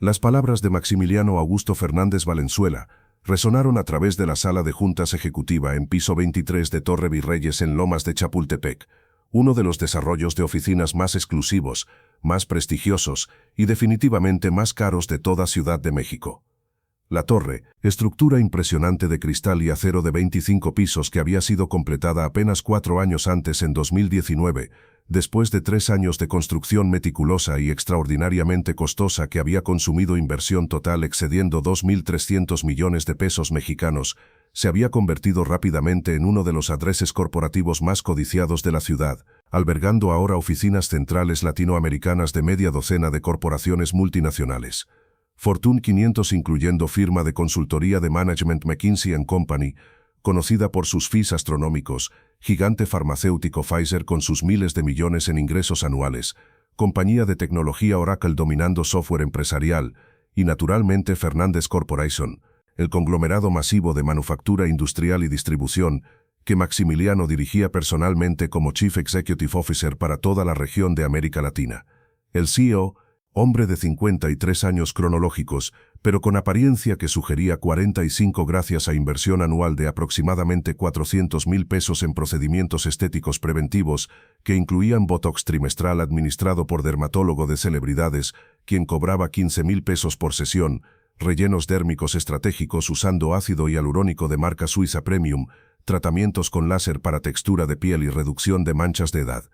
Las palabras de Maximiliano Augusto Fernández Valenzuela resonaron a través de la sala de juntas ejecutiva en piso 23 de Torre Virreyes en Lomas de Chapultepec, uno de los desarrollos de oficinas más exclusivos, más prestigiosos y definitivamente más caros de toda Ciudad de México. La torre, estructura impresionante de cristal y acero de 25 pisos que había sido completada apenas 4 años antes en 2019, después de 3 años de construcción meticulosa y extraordinariamente costosa que había consumido inversión total excediendo 2.300 millones de pesos mexicanos, se había convertido rápidamente en uno de los adreses corporativos más codiciados de la ciudad, albergando ahora oficinas centrales latinoamericanas de media docena de corporaciones multinacionales. Fortune 500 incluyendo firma de consultoría de management McKinsey & Company, conocida por sus fees astronómicos, gigante farmacéutico Pfizer con sus miles de millones en ingresos anuales, compañía de tecnología Oracle dominando software empresarial, y naturalmente Fernández Corporation, el conglomerado masivo de manufactura industrial y distribución, que Maximiliano dirigía personalmente como Chief Executive Officer para toda la región de América Latina. El CEO, hombre de 53 años cronológicos, pero con apariencia que sugería 45 gracias a inversión anual de aproximadamente 400,000 pesos en procedimientos estéticos preventivos, que incluían botox trimestral administrado por dermatólogo de celebridades, quien cobraba 15,000 pesos por sesión, rellenos dérmicos estratégicos usando ácido hialurónico de marca suiza Premium, tratamientos con láser para textura de piel y reducción de manchas de edad.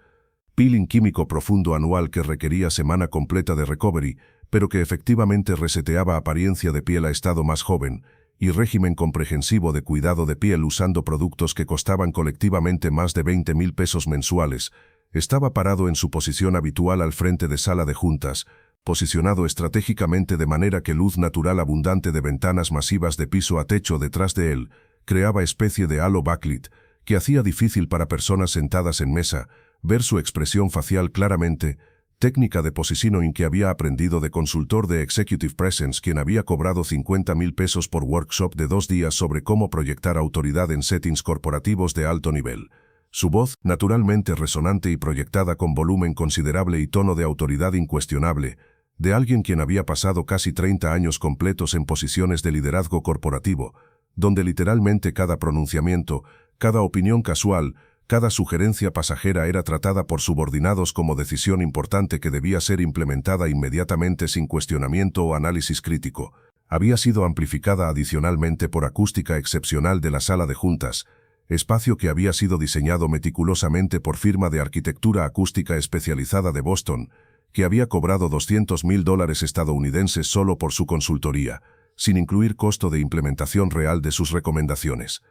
Peeling químico profundo anual que requería semana completa de recovery, pero que efectivamente reseteaba apariencia de piel a estado más joven, y régimen comprehensivo de cuidado de piel usando productos que costaban colectivamente más de 20,000 pesos mensuales, estaba parado en su posición habitual al frente de sala de juntas, posicionado estratégicamente de manera que luz natural abundante de ventanas masivas de piso a techo detrás de él, creaba especie de halo backlit, que hacía difícil para personas sentadas en mesa, ver su expresión facial claramente, técnica de positioning que había aprendido de consultor de Executive Presence quien había cobrado 50,000 pesos por workshop de 2 días sobre cómo proyectar autoridad en settings corporativos de alto nivel. Su voz, naturalmente resonante y proyectada con volumen considerable y tono de autoridad incuestionable, de alguien quien había pasado casi 30 años completos en posiciones de liderazgo corporativo, donde literalmente cada pronunciamiento, cada opinión casual, cada sugerencia pasajera era tratada por subordinados como decisión importante que debía ser implementada inmediatamente sin cuestionamiento o análisis crítico. Había sido amplificada adicionalmente por acústica excepcional de la sala de juntas, espacio que había sido diseñado meticulosamente por firma de arquitectura acústica especializada de Boston, que había cobrado $200,000 estadounidenses solo por su consultoría, sin incluir costo de implementación real de sus recomendaciones.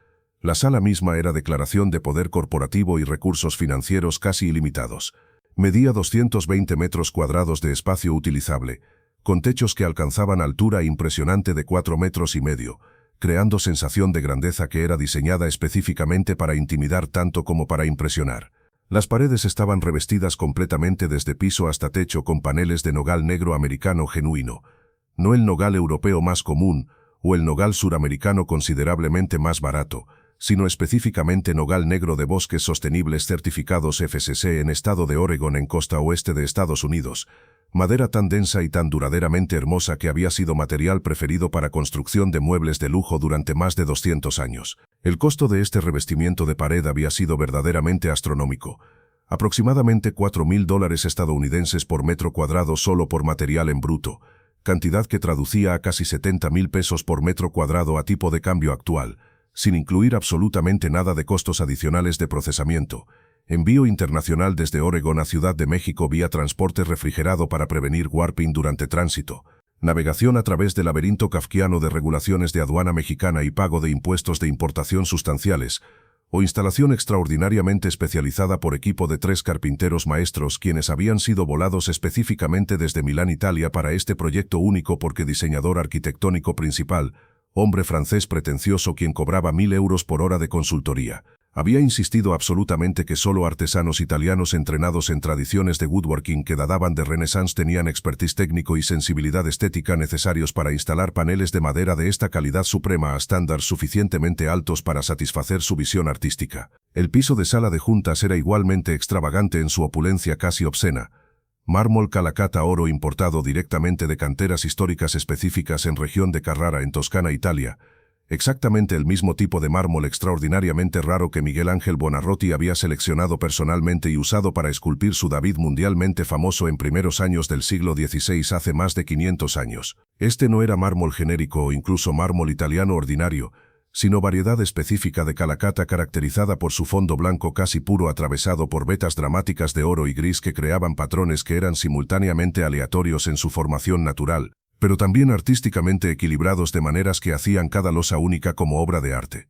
La sala misma era declaración de poder corporativo y recursos financieros casi ilimitados. Medía 220 metros cuadrados de espacio utilizable, con techos que alcanzaban altura impresionante de 4,5 metros, creando sensación de grandeza que era diseñada específicamente para intimidar tanto como para impresionar. Las paredes estaban revestidas completamente desde piso hasta techo con paneles de nogal negro americano genuino, no el nogal europeo más común o el nogal suramericano considerablemente más barato, sino específicamente nogal negro de bosques sostenibles certificados FSC en estado de Oregon en costa oeste de Estados Unidos, madera tan densa y tan duraderamente hermosa que había sido material preferido para construcción de muebles de lujo durante más de 200 años. El costo de este revestimiento de pared había sido verdaderamente astronómico, aproximadamente $4,000 estadounidenses por metro cuadrado solo por material en bruto, cantidad que traducía a casi 70,000 pesos por metro cuadrado a tipo de cambio actual, sin incluir absolutamente nada de costos adicionales de procesamiento, envío internacional desde Oregón a Ciudad de México vía transporte refrigerado para prevenir warping durante tránsito, navegación a través del laberinto kafkiano de regulaciones de aduana mexicana y pago de impuestos de importación sustanciales, o instalación extraordinariamente especializada por equipo de 3 carpinteros maestros quienes habían sido volados específicamente desde Milán, Italia para este proyecto único porque diseñador arquitectónico principal, hombre francés pretencioso quien cobraba 1,000 euros por hora de consultoría, había insistido absolutamente que solo artesanos italianos entrenados en tradiciones de woodworking que databan de Renaissance tenían expertise técnico y sensibilidad estética necesarios para instalar paneles de madera de esta calidad suprema a estándares suficientemente altos para satisfacer su visión artística. El piso de sala de juntas era igualmente extravagante en su opulencia casi obscena, Mármol Calacata oro importado directamente de canteras históricas específicas en región de Carrara en Toscana, Italia. Exactamente el mismo tipo de mármol extraordinariamente raro que Miguel Ángel Buonarroti había seleccionado personalmente y usado para esculpir su David mundialmente famoso en primeros años del siglo XVI hace más de 500 años. Este no era mármol genérico o incluso mármol italiano ordinario, sino variedad específica de Calacata caracterizada por su fondo blanco casi puro atravesado por vetas dramáticas de oro y gris que creaban patrones que eran simultáneamente aleatorios en su formación natural, pero también artísticamente equilibrados de maneras que hacían cada losa única como obra de arte.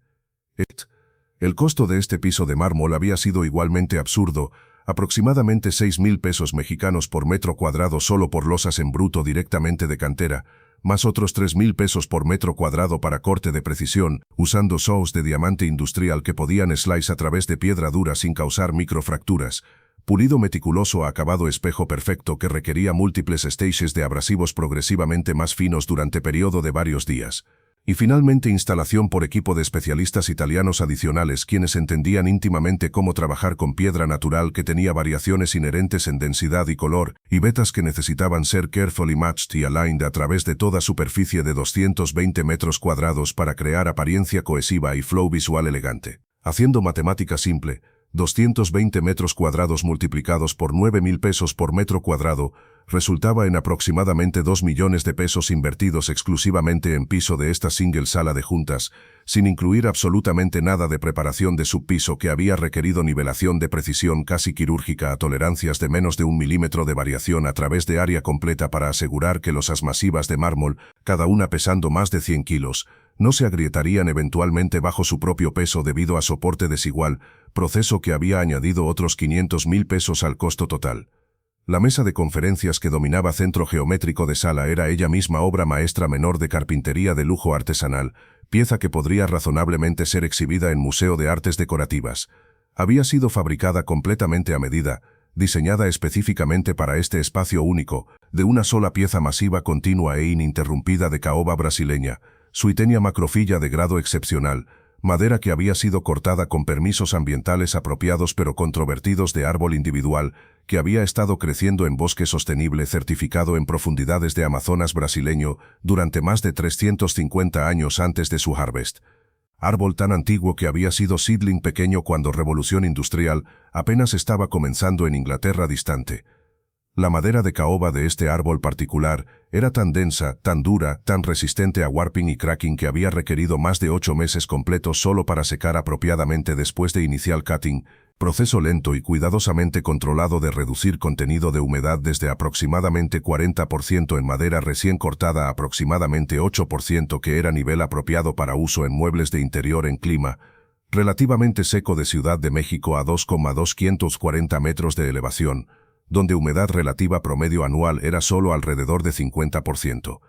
El costo de este piso de mármol había sido igualmente absurdo, aproximadamente 6.000 pesos mexicanos por metro cuadrado solo por losas en bruto directamente de cantera, más otros 3.000 pesos por metro cuadrado para corte de precisión, usando saws de diamante industrial que podían slice a través de piedra dura sin causar microfracturas, pulido meticuloso a acabado espejo perfecto que requería múltiples stages de abrasivos progresivamente más finos durante periodo de varios días. Y finalmente instalación por equipo de especialistas italianos adicionales quienes entendían íntimamente cómo trabajar con piedra natural que tenía variaciones inherentes en densidad y color, y vetas que necesitaban ser carefully matched y aligned a través de toda superficie de 220 metros cuadrados para crear apariencia cohesiva y flow visual elegante. Haciendo matemática simple, 220 metros cuadrados multiplicados por 9.000 pesos por metro cuadrado, resultaba en aproximadamente 2 millones de pesos invertidos exclusivamente en piso de esta single sala de juntas, sin incluir absolutamente nada de preparación de subpiso que había requerido nivelación de precisión casi quirúrgica a tolerancias de menos de 1 milímetro de variación a través de área completa para asegurar que losas masivas de mármol, cada una pesando más de 100 kilos, no se agrietarían eventualmente bajo su propio peso debido a soporte desigual, proceso que había añadido otros 500.000 pesos al costo total. La mesa de conferencias que dominaba centro geométrico de sala era ella misma obra maestra menor de carpintería de lujo artesanal, pieza que podría razonablemente ser exhibida en Museo de Artes Decorativas. Había sido fabricada completamente a medida, diseñada específicamente para este espacio único, de una sola pieza masiva continua e ininterrumpida de caoba brasileña, suitenia macrofilla de grado excepcional, madera que había sido cortada con permisos ambientales apropiados pero controvertidos de árbol individual, que había estado creciendo en bosque sostenible certificado en profundidades de Amazonas brasileño durante más de 350 años antes de su harvest. Árbol tan antiguo que había sido seedling pequeño cuando Revolución Industrial apenas estaba comenzando en Inglaterra distante. La madera de caoba de este árbol particular era tan densa, tan dura, tan resistente a warping y cracking que había requerido más de 8 meses completos solo para secar apropiadamente después de inicial cutting, proceso lento y cuidadosamente controlado de reducir contenido de humedad desde aproximadamente 40% en madera recién cortada a aproximadamente 8% que era nivel apropiado para uso en muebles de interior en clima relativamente seco de Ciudad de México a 2,240 metros de elevación, donde humedad relativa promedio anual era solo alrededor de 50%.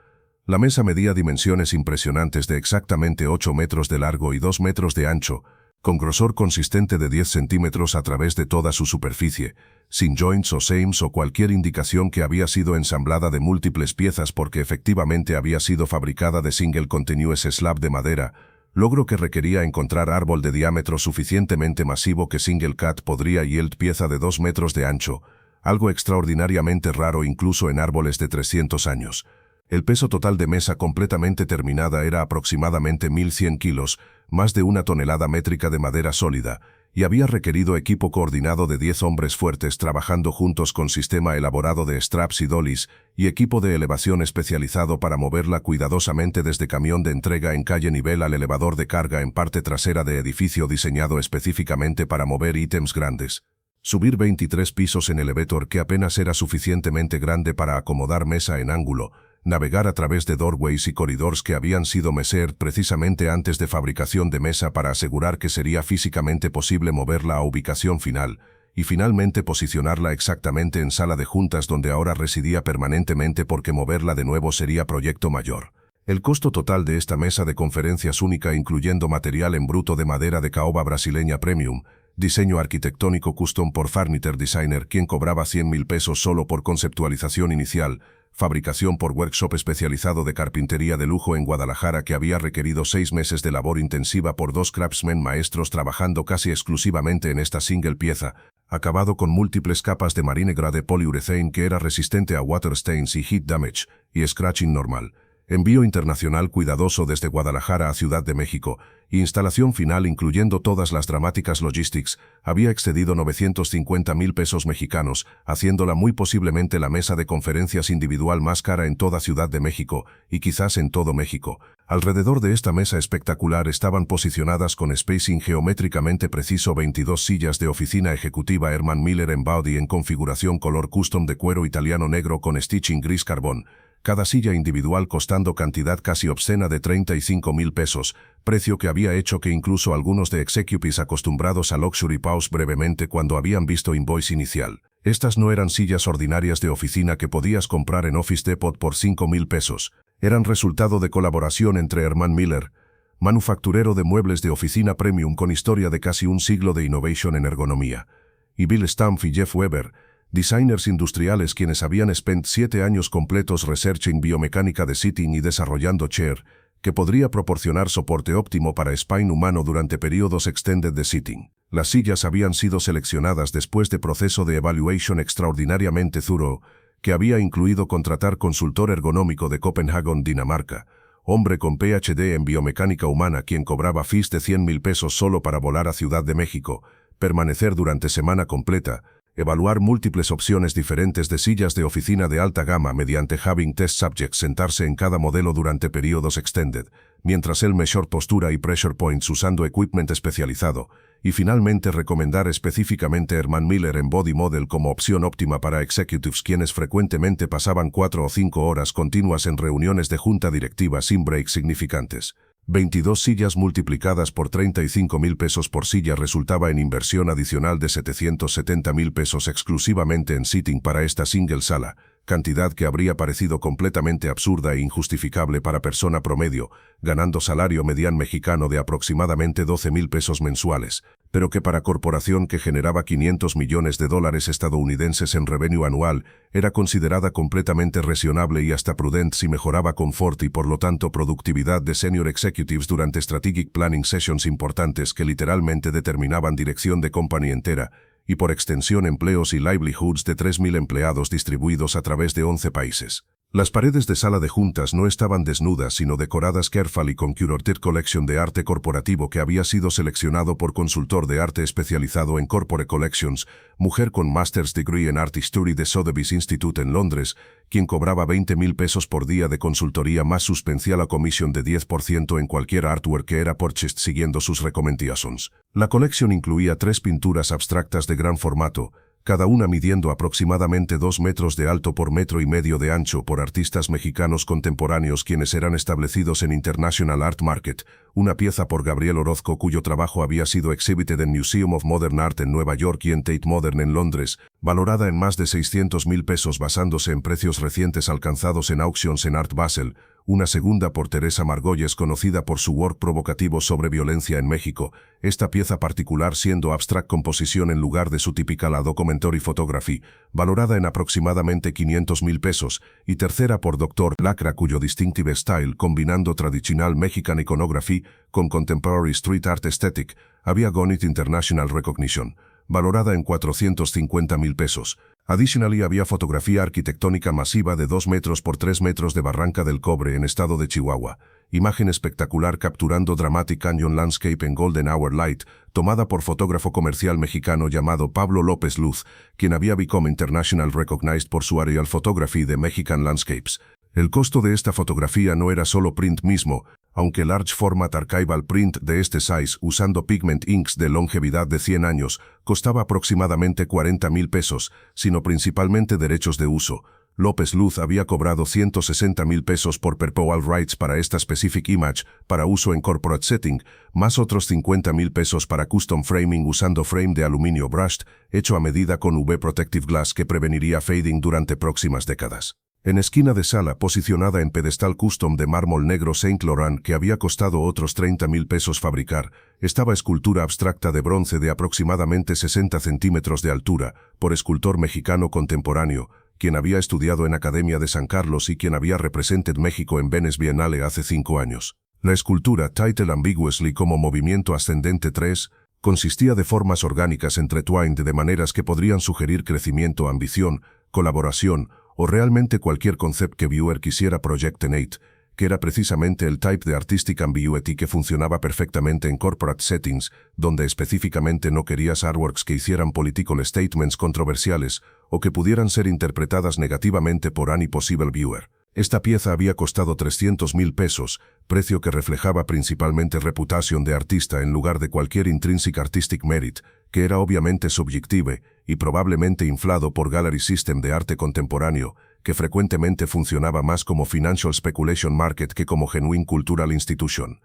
La mesa medía dimensiones impresionantes de exactamente 8 metros de largo y 2 metros de ancho, con grosor consistente de 10 centímetros a través de toda su superficie, sin joints o seams o cualquier indicación que había sido ensamblada de múltiples piezas porque efectivamente había sido fabricada de single continuous slab de madera, logro que requería encontrar árbol de diámetro suficientemente masivo que single cut podría yield pieza de 2 metros de ancho, algo extraordinariamente raro incluso en árboles de 300 años. El peso total de mesa completamente terminada era aproximadamente 1.100 kilos, más de 1 tonelada métrica de madera sólida, y había requerido equipo coordinado de 10 hombres fuertes trabajando juntos con sistema elaborado de straps y dollies, y equipo de elevación especializado para moverla cuidadosamente desde camión de entrega en calle nivel al elevador de carga en parte trasera de edificio diseñado específicamente para mover ítems grandes. Subir 23 pisos en elevator que apenas era suficientemente grande para acomodar mesa en ángulo, navegar a través de doorways y corredores que habían sido mesered precisamente antes de fabricación de mesa para asegurar que sería físicamente posible moverla a ubicación final, y finalmente posicionarla exactamente en sala de juntas donde ahora residía permanentemente porque moverla de nuevo sería proyecto mayor. El costo total de esta mesa de conferencias única incluyendo material en bruto de madera de caoba brasileña premium, diseño arquitectónico custom por furniture designer quien cobraba 100.000 pesos solo por conceptualización inicial, fabricación por workshop especializado de carpintería de lujo en Guadalajara que había requerido 6 meses de labor intensiva por 2 craftsmen maestros trabajando casi exclusivamente en esta single pieza, acabado con múltiples capas de marine grade poliurethane que era resistente a water stains y heat damage, y scratching normal. Envío internacional cuidadoso desde Guadalajara a Ciudad de México. Instalación final incluyendo todas las dramáticas logistics, había excedido 950,000 pesos mexicanos, haciéndola muy posiblemente la mesa de conferencias individual más cara en toda Ciudad de México, y quizás en todo México. Alrededor de esta mesa espectacular estaban posicionadas con spacing geométricamente preciso 22 sillas de oficina ejecutiva Herman Miller en body en configuración color custom de cuero italiano negro con stitching gris carbón. Cada silla individual costando cantidad casi obscena de 35,000 pesos, precio que había hecho que incluso algunos de executives acostumbrados a luxury pause brevemente cuando habían visto invoice inicial. Estas no eran sillas ordinarias de oficina que podías comprar en Office Depot por 5,000 pesos. Eran resultado de colaboración entre Herman Miller, manufacturero de muebles de oficina premium con historia de casi un siglo de innovation en ergonomía, y Bill Stampf y Jeff Weber, designers industriales quienes habían spent 7 años completos researching biomecánica de sitting y desarrollando chair, que podría proporcionar soporte óptimo para spine humano durante periodos extended de sitting. Las sillas habían sido seleccionadas después de proceso de evaluation extraordinariamente thorough, que había incluido contratar consultor ergonómico de Copenhagen, Dinamarca, hombre con PhD en biomecánica humana quien cobraba fees de 100,000 pesos solo para volar a Ciudad de México, permanecer durante semana completa, evaluar múltiples opciones diferentes de sillas de oficina de alta gama mediante having test subjects sentarse en cada modelo durante periodos extended, mientras él measure postura y pressure points usando equipment especializado, y finalmente recomendar específicamente Herman Miller en Body Model como opción óptima para executives quienes frecuentemente pasaban 4 o 5 horas continuas en reuniones de junta directiva sin breaks significantes. 22 sillas multiplicadas por 35,000 pesos por silla resultaba en inversión adicional de 770,000 pesos exclusivamente en sitting para esta single sala, cantidad que habría parecido completamente absurda e injustificable para persona promedio, ganando salario median mexicano de aproximadamente 12,000 pesos mensuales, pero que para corporación que generaba 500 millones de dólares estadounidenses en revenue anual, era considerada completamente racionable y hasta prudente si mejoraba confort y por lo tanto productividad de senior executives durante strategic planning sessions importantes que literalmente determinaban dirección de company entera, y por extensión empleos y livelihoods de 3,000 empleados distribuidos a través de 11 países. Las paredes de sala de juntas no estaban desnudas sino decoradas carefully con curated collection de arte corporativo que había sido seleccionado por consultor de arte especializado en corporate collections, mujer con master's degree en art history de Sotheby's Institute en Londres, quien cobraba 20,000 pesos por día de consultoría más suspensión a comisión de 10% en cualquier artwork que era purchased siguiendo sus recommendations. La colección incluía 3 pinturas abstractas de gran formato, cada una midiendo aproximadamente 2 metros de alto por 1,5 metros de ancho por artistas mexicanos contemporáneos quienes eran establecidos en International Art Market, una pieza por Gabriel Orozco cuyo trabajo había sido exhibited en Museum of Modern Art en Nueva York y en Tate Modern en Londres, valorada en más de 600,000 pesos basándose en precios recientes alcanzados en auctions en Art Basel, una segunda por Teresa Margolles conocida por su work provocativo sobre violencia en México, esta pieza particular siendo abstract composición en lugar de su típica la documentary photography, valorada en aproximadamente 500,000 pesos, y tercera por Dr. Lacra cuyo distinctive style combinando tradicional Mexican iconography con contemporary street art aesthetic, había gonit international recognition, valorada en 450,000 pesos. Additionally había fotografía arquitectónica masiva de 2 metros por 3 metros de Barranca del Cobre en estado de Chihuahua, imagen espectacular capturando Dramatic Canyon Landscape en Golden Hour Light, tomada por fotógrafo comercial mexicano llamado Pablo López Luz, quien había become international recognized por su aerial photography de Mexican Landscapes. El costo de esta fotografía no era solo print mismo, aunque large format archival print de este size usando pigment inks de longevidad de 100 años costaba aproximadamente 40,000 pesos, sino principalmente derechos de uso. López Luz había cobrado 160,000 pesos por perpetual rights para esta specific image para uso en corporate setting, más otros 50,000 pesos para custom framing usando frame de aluminio brushed, hecho a medida con UV protective glass que preveniría fading durante próximas décadas. En esquina de sala, posicionada en pedestal custom de mármol negro Saint Laurent que había costado otros 30,000 pesos fabricar, estaba escultura abstracta de bronce de aproximadamente 60 centímetros de altura, por escultor mexicano contemporáneo, quien había estudiado en Academia de San Carlos y quien había represented México en Venice Biennale hace 5 años. La escultura, title ambiguously como Movimiento Ascendente 3, Consistía de formas orgánicas entretwined de maneras que podrían sugerir crecimiento, ambición, colaboración o realmente cualquier concepto que viewer quisiera projectenate, que era precisamente el type de artistic ambiguity que funcionaba perfectamente en corporate settings, donde específicamente no querías artworks que hicieran political statements controversiales o que pudieran ser interpretadas negativamente por any possible viewer. Esta pieza había costado 300,000 pesos, precio que reflejaba principalmente reputación de artista en lugar de cualquier intrinsic artistic merit, que era obviamente subjective y probablemente inflado por gallery system de arte contemporáneo, que frecuentemente funcionaba más como financial speculation market que como genuine cultural institution.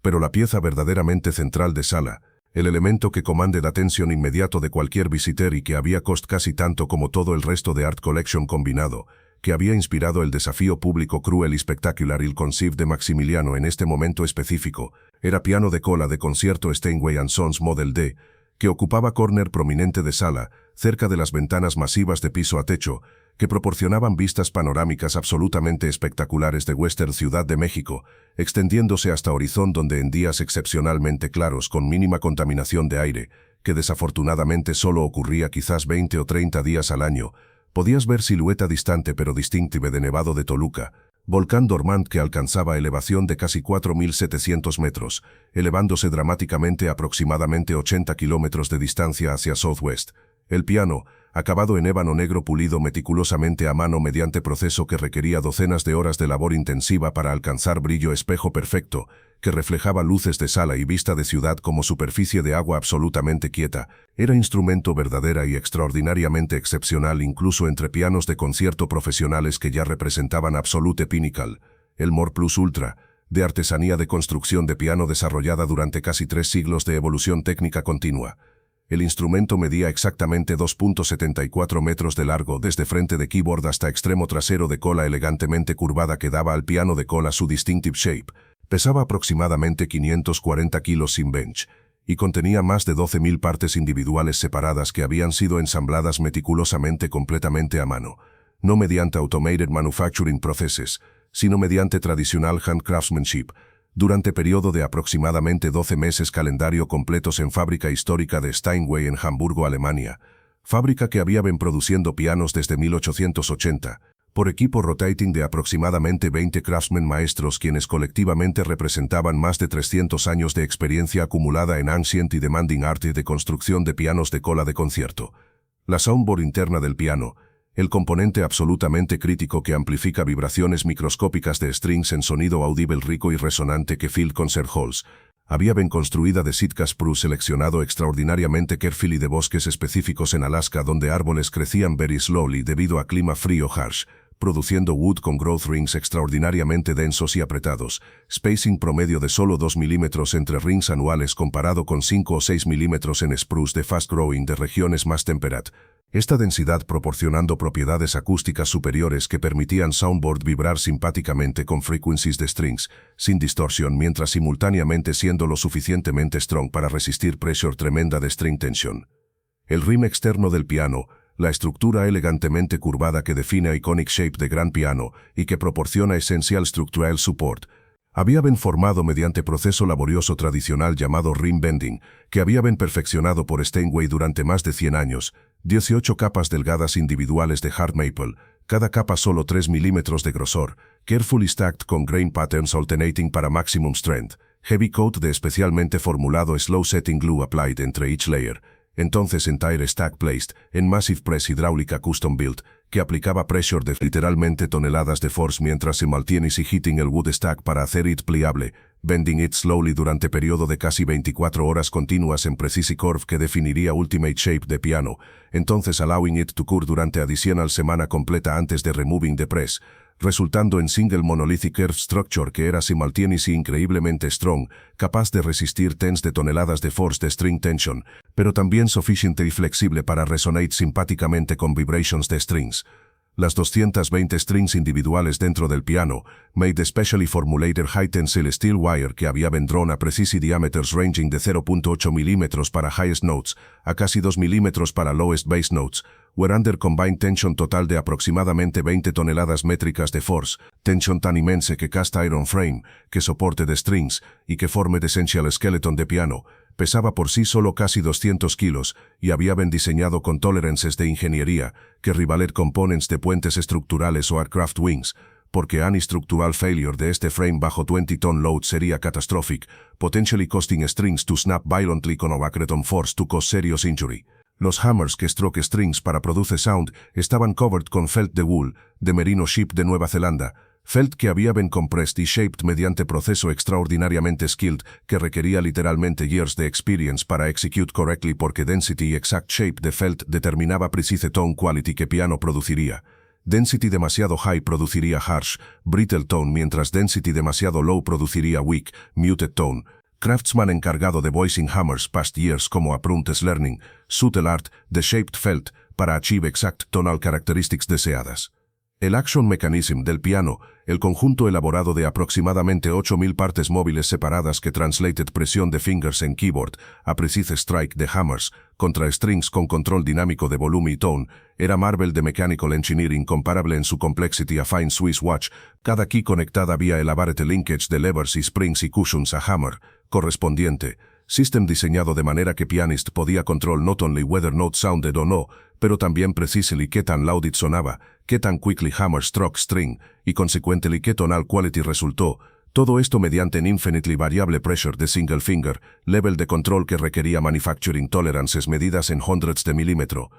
Pero la pieza verdaderamente central de sala, el elemento que comande la atención inmediato de cualquier visitor y que había costado casi tanto como todo el resto de art collection combinado, que había inspirado el desafío público cruel y spectacular ill-conceived de Maximiliano en este momento específico, era piano de cola de concierto Steinway & Sons Model D, que ocupaba corner prominente de sala, cerca de las ventanas masivas de piso a techo, que proporcionaban vistas panorámicas absolutamente espectaculares de Western Ciudad de México, extendiéndose hasta Horizon donde en días excepcionalmente claros con mínima contaminación de aire, que desafortunadamente solo ocurría quizás 20 o 30 días al año, podías ver silueta distante pero distintive de Nevado de Toluca, volcán dormant que alcanzaba elevación de casi 4.700 metros, elevándose dramáticamente a aproximadamente 80 kilómetros de distancia hacia Southwest. El piano, acabado en ébano negro pulido meticulosamente a mano mediante proceso que requería docenas de horas de labor intensiva para alcanzar brillo espejo perfecto, que reflejaba luces de sala y vista de ciudad como superficie de agua absolutamente quieta, era instrumento verdadera y extraordinariamente excepcional incluso entre pianos de concierto profesionales que ya representaban absolute pinnacle, el more plus ultra, de artesanía de construcción de piano desarrollada durante casi 3 siglos de evolución técnica continua. El instrumento medía exactamente 2.74 metros de largo desde frente de keyboard hasta extremo trasero de cola elegantemente curvada que daba al piano de cola su distinctive shape. Pesaba aproximadamente 540 kilos sin bench, y contenía más de 12.000 partes individuales separadas que habían sido ensambladas meticulosamente completamente a mano, no mediante automated manufacturing processes, sino mediante tradicional hand craftsmanship, durante periodo de aproximadamente 12 meses calendario completos en fábrica histórica de Steinway en Hamburgo, Alemania, fábrica que había been produciendo pianos desde 1880, por equipo rotating de aproximadamente 20 craftsmen maestros quienes colectivamente representaban más de 300 años de experiencia acumulada en ancient y demanding art y de construcción de pianos de cola de concierto. La soundboard interna del piano, el componente absolutamente crítico que amplifica vibraciones microscópicas de strings en sonido audible rico y resonante que Field Concert Halls, había been construida de Sitka spruce seleccionado extraordinariamente carefully de bosques específicos en Alaska donde árboles crecían very slowly debido a clima frío harsh, produciendo wood con growth rings extraordinariamente densos y apretados, spacing promedio de solo 2 milímetros entre rings anuales comparado con 5 o 6 milímetros en spruce de fast growing de regiones más temperate. Esta densidad proporcionando propiedades acústicas superiores que permitían soundboard vibrar simpáticamente con frequencies de strings, sin distorsión mientras simultáneamente siendo lo suficientemente strong para resistir pressure tremenda de string tension. El rim externo del piano, la estructura elegantemente curvada que define iconic shape de gran piano y que proporciona essential structural support, había been formado mediante proceso laborioso tradicional llamado rim bending, que había been perfeccionado por Steinway durante más de 100 años, 18 capas delgadas individuales de hard maple, cada capa solo 3 milímetros de grosor, carefully stacked con grain patterns alternating para maximum strength, heavy coat de especialmente formulado slow setting glue applied entre each layer, entonces entire stack placed en massive press hidráulica custom built, que aplicaba pressure de literalmente toneladas de force mientras simultaneously hitting el wood stack para hacer it pliable, bending it slowly durante periodo de casi 24 horas continuas en precise curve que definiría ultimate shape de piano, entonces allowing it to cure durante adicional semana completa antes de removing the press, resultando en single monolithic curve structure que era simultaneously increíblemente strong, capaz de resistir tens de toneladas de force de string tension, pero también sufficientemente flexible para resonate simpáticamente con vibrations de strings. Las 220 strings individuales dentro del piano, made specially formulated high tensile steel wire que había been drawn a precise diameters ranging de 0.8 milímetros para highest notes a casi 2 milímetros para lowest bass notes, were under combined tension total de aproximadamente 20 toneladas métricas de force, tension tan inmense que cast iron frame, que soporte de strings y que forme de essential skeleton de piano, pesaba por sí solo casi 200 kilos y había been diseñado con tolerances de ingeniería que rivalet components de puentes estructurales o aircraft wings, porque any structural failure de este frame bajo 20-ton load sería catastrophic, potentially costing strings to snap violently con overcreton force to cause serious injury. Los hammers que stroke strings para produce sound estaban covered con felt de wool, de merino sheep de Nueva Zelanda, felt que había been compressed y shaped mediante proceso extraordinariamente skilled que requería literalmente years de experience para execute correctly porque density y exact shape de felt determinaba precise tone quality que piano produciría. Density demasiado high produciría harsh, brittle tone mientras density demasiado low produciría weak, muted tone. Craftsman encargado de voicing hammers past years como apprentice learning, subtle art, the shaped felt, para achieve exact tonal characteristics deseadas. El action mechanism del piano, el conjunto elaborado de aproximadamente 8.000 partes móviles separadas que translated presión de fingers en keyboard a precise strike de hammers contra strings con control dinámico de volumen y tone, era marvel de mechanical engineering comparable en su complexity a fine Swiss watch, cada key conectada vía elaborate linkage de levers y springs y cushions a hammer, correspondiente. System diseñado de manera que pianist podía control not only whether note sounded o no, pero también precisely qué tan loud it sonaba, qué tan quickly hammer struck string, y consequently qué tonal quality resultó, todo esto mediante an infinitely variable pressure de single finger, level de control que requería manufacturing tolerances medidas en hundreds de milímetro.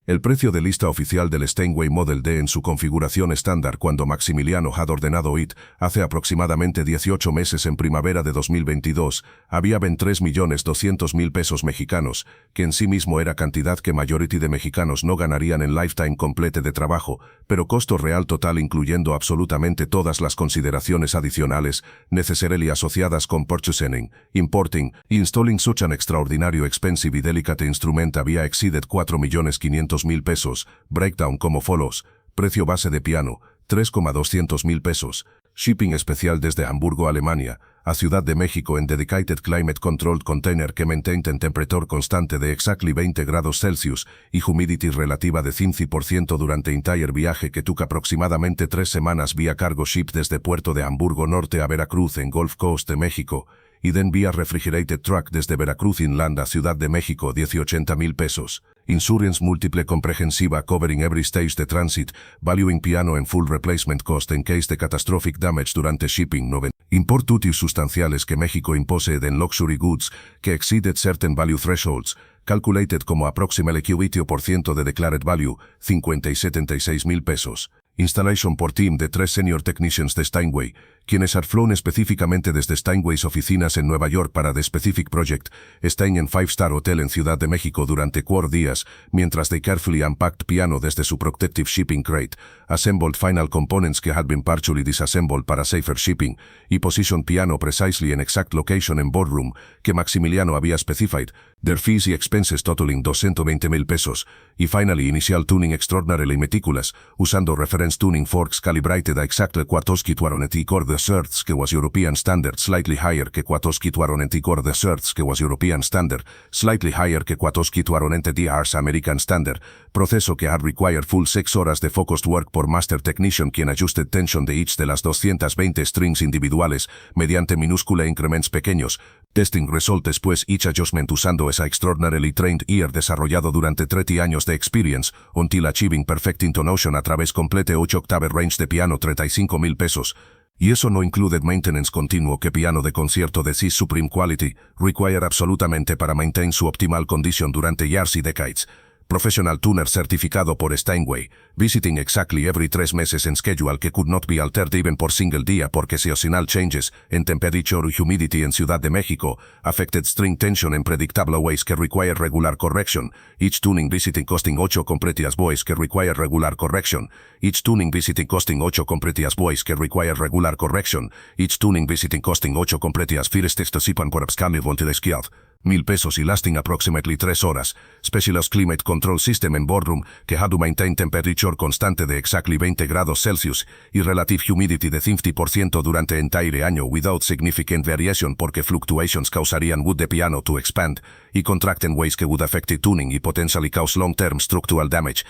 El precio de lista oficial del Steinway Model D en su configuración estándar cuando Maximiliano had ordenado it, hace aproximadamente 18 meses en primavera de 2022, había been 3.200.000 pesos mexicanos, que en sí mismo era cantidad que majority de mexicanos no ganarían en lifetime complete de trabajo, pero costo real total incluyendo absolutamente todas las consideraciones adicionales, necessarily asociadas con purchasing, importing, y installing such an extraordinario expensive y delicate instrument había exceeded 4.500.000 pesos, breakdown como follows, precio base de piano, 3.200.000 pesos, shipping especial desde Hamburgo, Alemania, a Ciudad de México en dedicated climate controlled container que maintained en temperature constante de exactly 20 grados Celsius y humidity relativa de 15% durante entire viaje que took aproximadamente 3 semanas vía cargo ship desde puerto de Hamburgo Norte a Veracruz en Gulf Coast de México, y then vía refrigerated truck desde Veracruz inland a Ciudad de México 18.000 pesos. Insurance múltiple comprehensiva covering every stage de transit, valuing piano en full replacement cost in case de catastrophic damage durante shipping 9. Import duties sustanciales que México impose en luxury goods que exceeded certain value thresholds, calculated como approximately 80% de declared value, 50 y 76.000 pesos. Installation por team de 3 senior technicians de Steinway, quienes had flown específicamente desde Steinway's oficinas en Nueva York para The Specific Project, staying en 5-star hotel en Ciudad de México durante 4 días, mientras they carefully unpacked piano desde su protective shipping crate, assembled final components que had been partially disassembled para safer shipping, y positioned piano precisely in exact location en boardroom, que Maximiliano había specified, their fees y expenses totaling 220.000 pesos, y finally initial tuning extraordinarily meticulous, usando reference tuning forks calibrated a exactly Kwiatkowski Twaronety core desserts que was European standard slightly higher que Kwiatkowski Twaronety core desserts que was European standard, slightly higher que Kwiatkowski Twaronety DR's American standard, proceso que had required full 6 horas de focused work por master technician quien adjusted tension de each de las 220 strings individuales mediante minúscula increments pequeños, testing result después each adjustment usando esa extraordinarily trained ear desarrollado durante 30 años de experience, until achieving perfect intonation a través complete 8 octave range de piano 35.000 pesos. Y eso no included maintenance continuo que piano de concierto de Cis Supreme Quality require absolutamente para maintain su optimal condition durante years y decades. Professional tuner certificado por Steinway, visiting exactly every 3 meses en schedule que could not be altered even por single día porque seasonal changes en temperature y humidity en Ciudad de México, affected string tension en predictable ways que require regular correction, each tuning visiting costing 8 compretias boys que require regular correction, each tuning visiting costing 8 compretias boys que require regular correction, each tuning visiting costing 8 compretias first participan por abscale volti de skilled. 1.000 pesos y lasting approximately 3 horas. Specialized Climate Control System en boardroom que had to maintain temperature constante de exactly 20 grados Celsius y relative humidity de 50% durante entire año without significant variation porque fluctuations causarían wood de piano to expand y contract in ways que would affect it tuning y potentially cause long-term structural damage.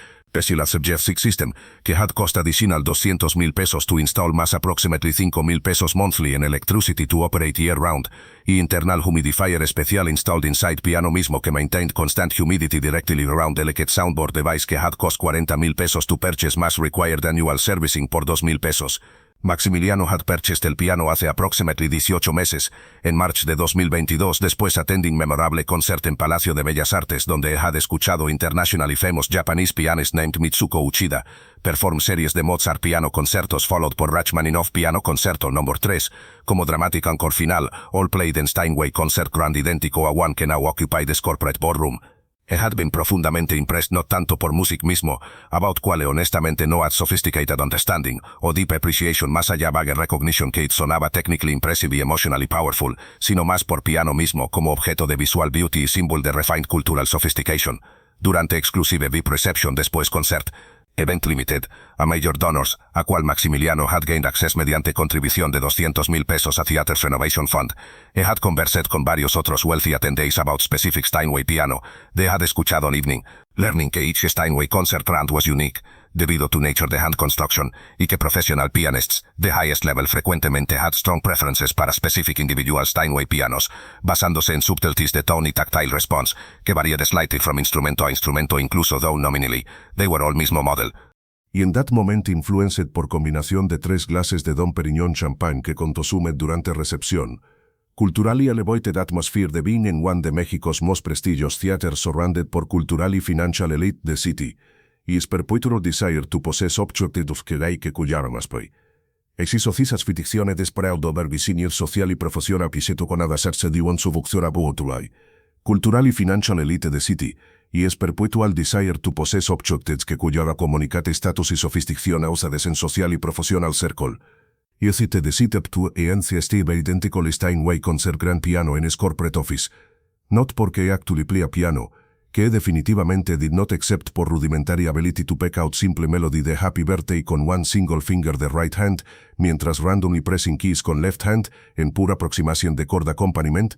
la Subject System, que had cost additional 200,000 pesos to install más approximately 5,000 pesos monthly in electricity to operate year round, y internal humidifier especial installed inside piano mismo que maintained constant humidity directly around delicate soundboard device que had cost 40,000 pesos to purchase más required annual servicing por 2,000 pesos. Maximiliano had purchased el piano hace approximately 18 meses, en March de 2022, después attending memorable concert en Palacio de Bellas Artes donde had escuchado internationally famous Japanese pianist named Mitsuko Uchida, perform series de Mozart piano concertos followed por Rachmaninoff piano concerto No. 3, como dramatic encore final, all played in Steinway concert grand idéntico a one que now occupy this corporate ballroom. He had been profundamente impressed no tanto por music mismo, about quale honestamente no had sophisticated understanding, o deep appreciation más allá vague recognition que it sonaba technically impressive y emotionally powerful, sino más por piano mismo como objeto de visual beauty y symbol de refined cultural sophistication. Durante exclusive VIP reception después concert, Event Limited, a major donors, a cual Maximiliano had gained access mediante contribución de 200,000 pesos a Theaters Renovation Fund. He had conversed con varios otros wealthy attendees about specific Steinway piano. They had escuchado on evening, learning que each Steinway concert round was unique, debido to nature de hand construction, y que professional pianists, the highest level frecuentemente had strong preferences para specific individual Steinway pianos, basándose en subtleties de tone y tactile response, que varied slightly from instrumento a instrumento incluso though nominally, they were all mismo model. Y en that moment influenced por combinación de 3 glases de Dom Perignon champagne que consumed durante recepción. Culturally elevated atmosphere de being in one de México's most prestigious theaters surrounded por cultural y financial elite the city, y es perpetual desire to possess objectives que hay que cuidar más poi. Esiso cisas ficciones despreaudo ver vicinir social y profesional piseto con hacerse de un subducción abotulai. Cultural y financial elite the city, y es perpetual desire to possess objectives que cuyara comunicate status y sofisticación ausades en social y profesional circle. Y cite de cite up to encia steve identical Steinway concert grand piano en his corporate office. Not porque actually play a piano, que definitivamente did not accept por rudimentary ability to pick out simple melody de Happy Birthday con one single finger de right hand, mientras randomly pressing keys con left hand, en pura aproximación de chord accompaniment,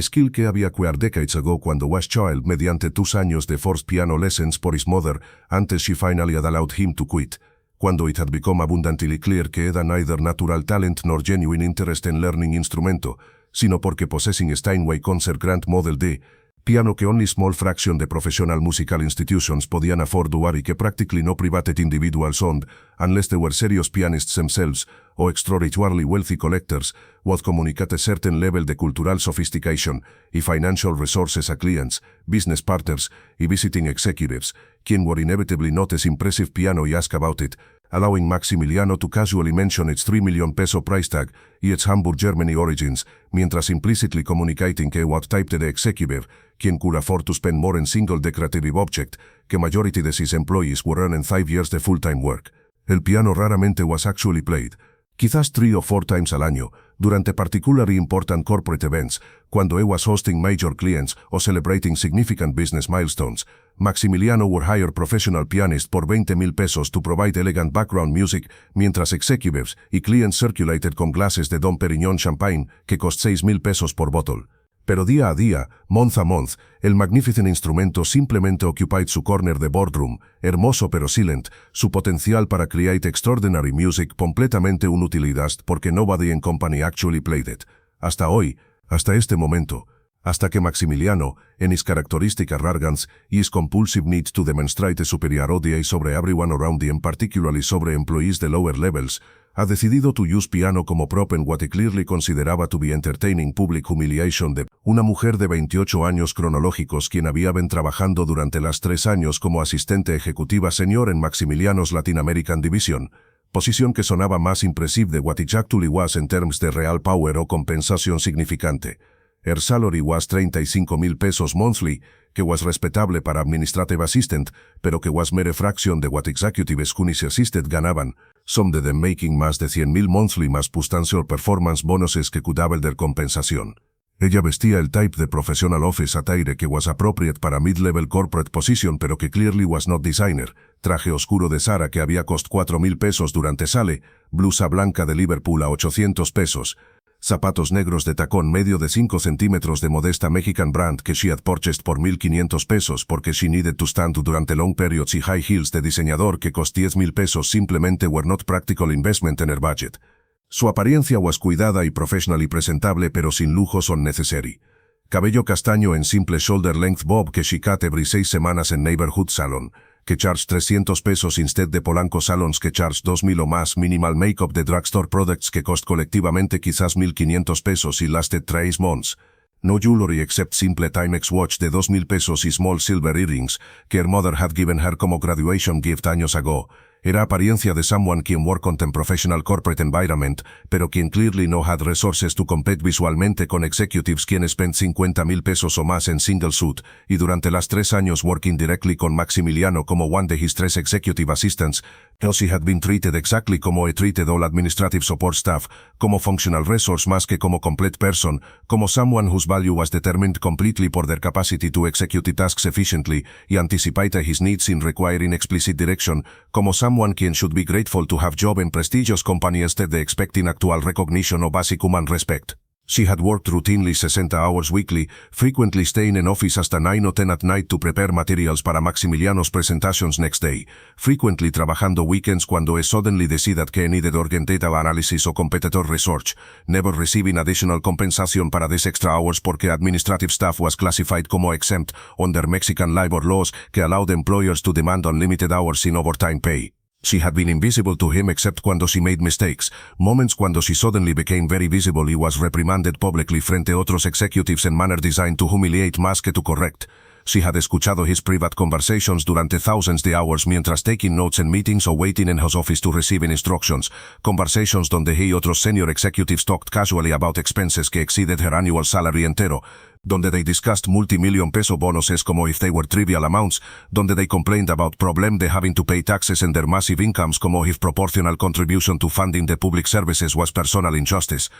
skill que había acquired decades ago cuando was child mediante 2 años de forced piano lessons por his mother, antes she finally had allowed him to quit, cuando it had become abundantly clear que era neither natural talent nor genuine interest in learning instrumento, sino porque possessing Steinway concert grand model de piano que only small fraction de professional musical institutions podían afford y que practically no private individuals owned, unless they were serious pianists themselves, o extraordinarily wealthy collectors, would communicate a certain level de cultural sophistication y financial resources a clients, business partners y visiting executives, quien were inevitably not as impressive piano y ask about it, allowing Maximiliano to casually mention its 3 million peso price tag y its Hamburg Germany origins, mientras implicitly communicating que what type de executive, quien could afford to spend more en single decorative object, que majority de his employees were earning 5 years de full-time work. El piano raramente was actually played, quizás 3 o 4 times al año, durante particularly important corporate events, cuando he was hosting major clients o celebrating significant business milestones. Maximiliano would hire professional pianists por 20,000 pesos to provide elegant background music, mientras executives y clients circulated con glasses de Dom Perignon champagne que cost 6,000 pesos por bottle. Pero día a día, month a month, el magnificent instrumento simplemente occupied su corner de boardroom, hermoso pero silent, su potencial para create extraordinary music completamente inutilized porque nobody in company actually played it. Hasta hoy, hasta este momento, hasta que Maximiliano, en his characteristic arrogance y his compulsive need to demonstrate superiority sobre everyone around him, particularly sobre employees de lower levels, ha decidido to use piano como prop en what he clearly consideraba to be entertaining public humiliation de una mujer de 28 años cronológicos quien había been trabajando durante las 3 años como asistente ejecutiva senior en Maximiliano's Latin American Division, posición que sonaba más impressive de what it actually was en terms de real power o compensación significante. Her salary was 35,000 pesos monthly, que was respetable para administrative assistant, pero que was mere fraction de what executives who his assisted ganaban, some de them making más de 100,000 monthly más substantial performance bonuses que cuidaba der compensación. Ella vestía el type de professional office attire que was appropriate para mid-level corporate position pero que clearly was not designer, traje oscuro de Zara que había cost 4,000 pesos durante sale, blusa blanca de Liverpool a 800 pesos, Zapatos negros de tacón medio de 5 centímetros de modesta Mexican brand que she had purchased por 1,500 pesos porque she needed to stand durante long periods y high heels de diseñador que cost 10,000 pesos simplemente were not practical investment in her budget. Su apariencia was cuidada y professional y presentable pero sin lujos unnecessary. Cabello castaño en simple shoulder length bob que she cut every 6 semanas en neighborhood salon, que charge 300 pesos instead de Polanco salons que charge 2,000 o más, minimal makeup de drugstore products que cost colectivamente quizás 1,500 pesos y lasted 3 months. No jewelry except simple Timex watch de 2,000 pesos y small silver earrings que her mother had given her como graduation gift años ago. Era apariencia de someone quien worked on a professional corporate environment, pero quien clearly no had resources to compete visualmente con executives quienes spent 50,000 pesos o más en single suit, y durante las 3 años working directly con Maximiliano como one de his 3 executive assistants, she had been treated exactly como he treated all administrative support staff, como functional resource más que como complete person, como someone whose value was determined completely por their capacity to execute tasks efficiently y anticipate his needs in requiring explicit direction, como someone quien should be grateful to have job in prestigious company instead de expecting actual recognition o basic human respect. She had worked routinely 60 hours weekly, frequently staying in office hasta 9 o 10 at night to prepare materials para Maximiliano's presentations next day, frequently trabajando weekends cuando he suddenly decided que needed urgent data analysis o competitor research, never receiving additional compensation para these extra hours porque administrative staff was classified como exempt under Mexican labor laws que allowed employers to demand unlimited hours in overtime pay. She had been invisible to him except cuando she made mistakes, moments cuando she suddenly became very visible y was reprimanded publicly frente a otros executives en manner designed to humiliate más que to correct. She had escuchado his private conversations durante thousands de hours mientras taking notes en meetings o waiting in his office to receive instructions, conversations donde he y otros senior executives talked casually about expenses que exceeded her annual salary entero, donde they discussed multi-million peso bonuses como if they were trivial amounts, donde they complained about problem de having to pay taxes and their massive incomes como if proportional contribution to funding the public services was personal injustice.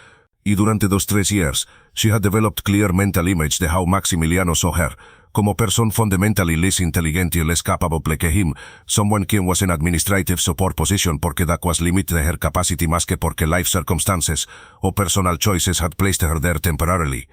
Y durante those 3 years, she had developed clear mental image de how Maximiliano saw her, como person fundamentally less intelligent y less capable que him, someone quien was in administrative support position porque that was limit de her capacity más que porque life circumstances o personal choices had placed her there temporarily.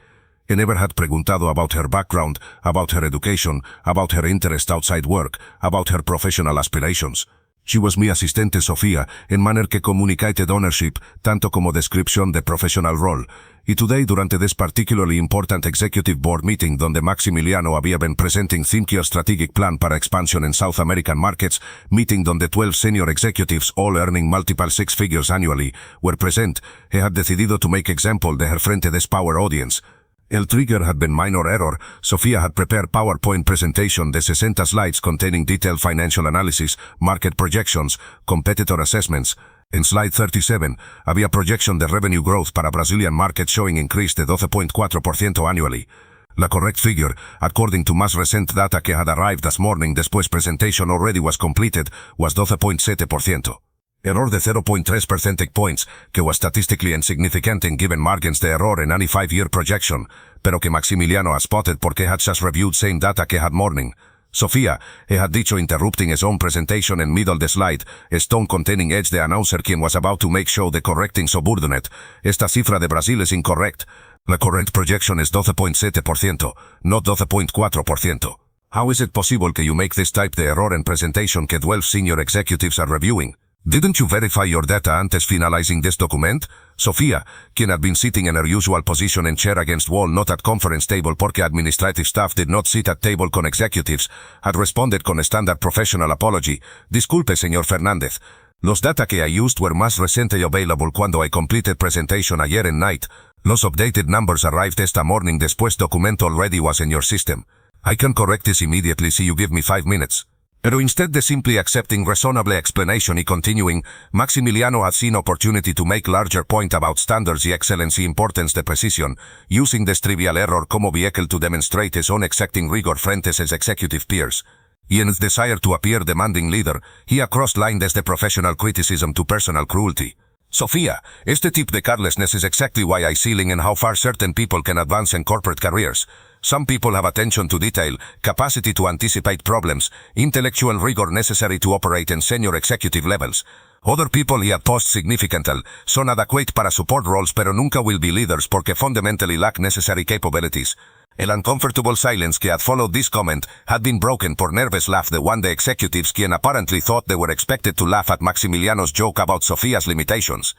He never had preguntado about her background, about her education, about her interest outside work, about her professional aspirations. She was mi asistente Sofía, en manner que communicated ownership, tanto como descripción de professional role. Y today durante this particularly important executive board meeting donde Maximiliano había been presenting 5-year strategic plan para expansion in South American markets, meeting donde 12 senior executives, all earning multiple 6 figures annually, were present, he had decidido to make example de her frente this power audience. El trigger had been minor error. Sofía had prepared PowerPoint presentation de 60 slides containing detailed financial analysis, market projections, competitor assessments. En slide 37, había projection de revenue growth para Brazilian market showing increase de 12.4% annually. La correct figure, according to más recent data que had arrived this morning después presentation already was completed, was 12.7%. Error de 0.3 percentage points, que was statistically insignificant in given margins de error in any 5-year projection, pero que Maximiliano had spotted porque had just reviewed same data que had morning. Sofía, he had dicho interrupting his own presentation in middle the slide, a tone containing edge the announcer quien was about to make show the correcting subordinate. Esta cifra de Brasil is incorrect. La correct projection is 12.7%, not 12.4%. How is it possible que you make this type de error in presentation que 12 senior executives are reviewing? Didn't you verify your data antes finalizing this document? Sofía, quien had been sitting in her usual position in chair against wall not at conference table porque administrative staff did not sit at table con executives, had responded con a standard professional apology. Disculpe, señor Fernández. Los data que I used were más recente available cuando I completed presentation ayer en night. Los updated numbers arrived esta morning después document already was in your system. I can correct this immediately si you give me 5 minutes. Pero instead de simply accepting reasonable explanation y continuing, Maximiliano had seen opportunity to make larger point about standards y excellence y importance de precision, using this trivial error como vehicle to demonstrate his own exacting rigor frente a his executive peers. Y in his desire to appear demanding leader, he crossed line desde professional criticism to personal cruelty. Sofía, este tipo de carelessness is exactly why I ceiling in how far certain people can advance in corporate careers. Some people have attention to detail, capacity to anticipate problems, intellectual rigor necessary to operate in senior executive levels. Other people y post significantly son adequate para support roles pero nunca will be leaders porque fundamentally lack necessary capabilities. El uncomfortable silence que had followed this comment had been broken por nervous laugh de one the executives quien apparently thought they were expected to laugh at Maximiliano's joke about Sofia's limitations.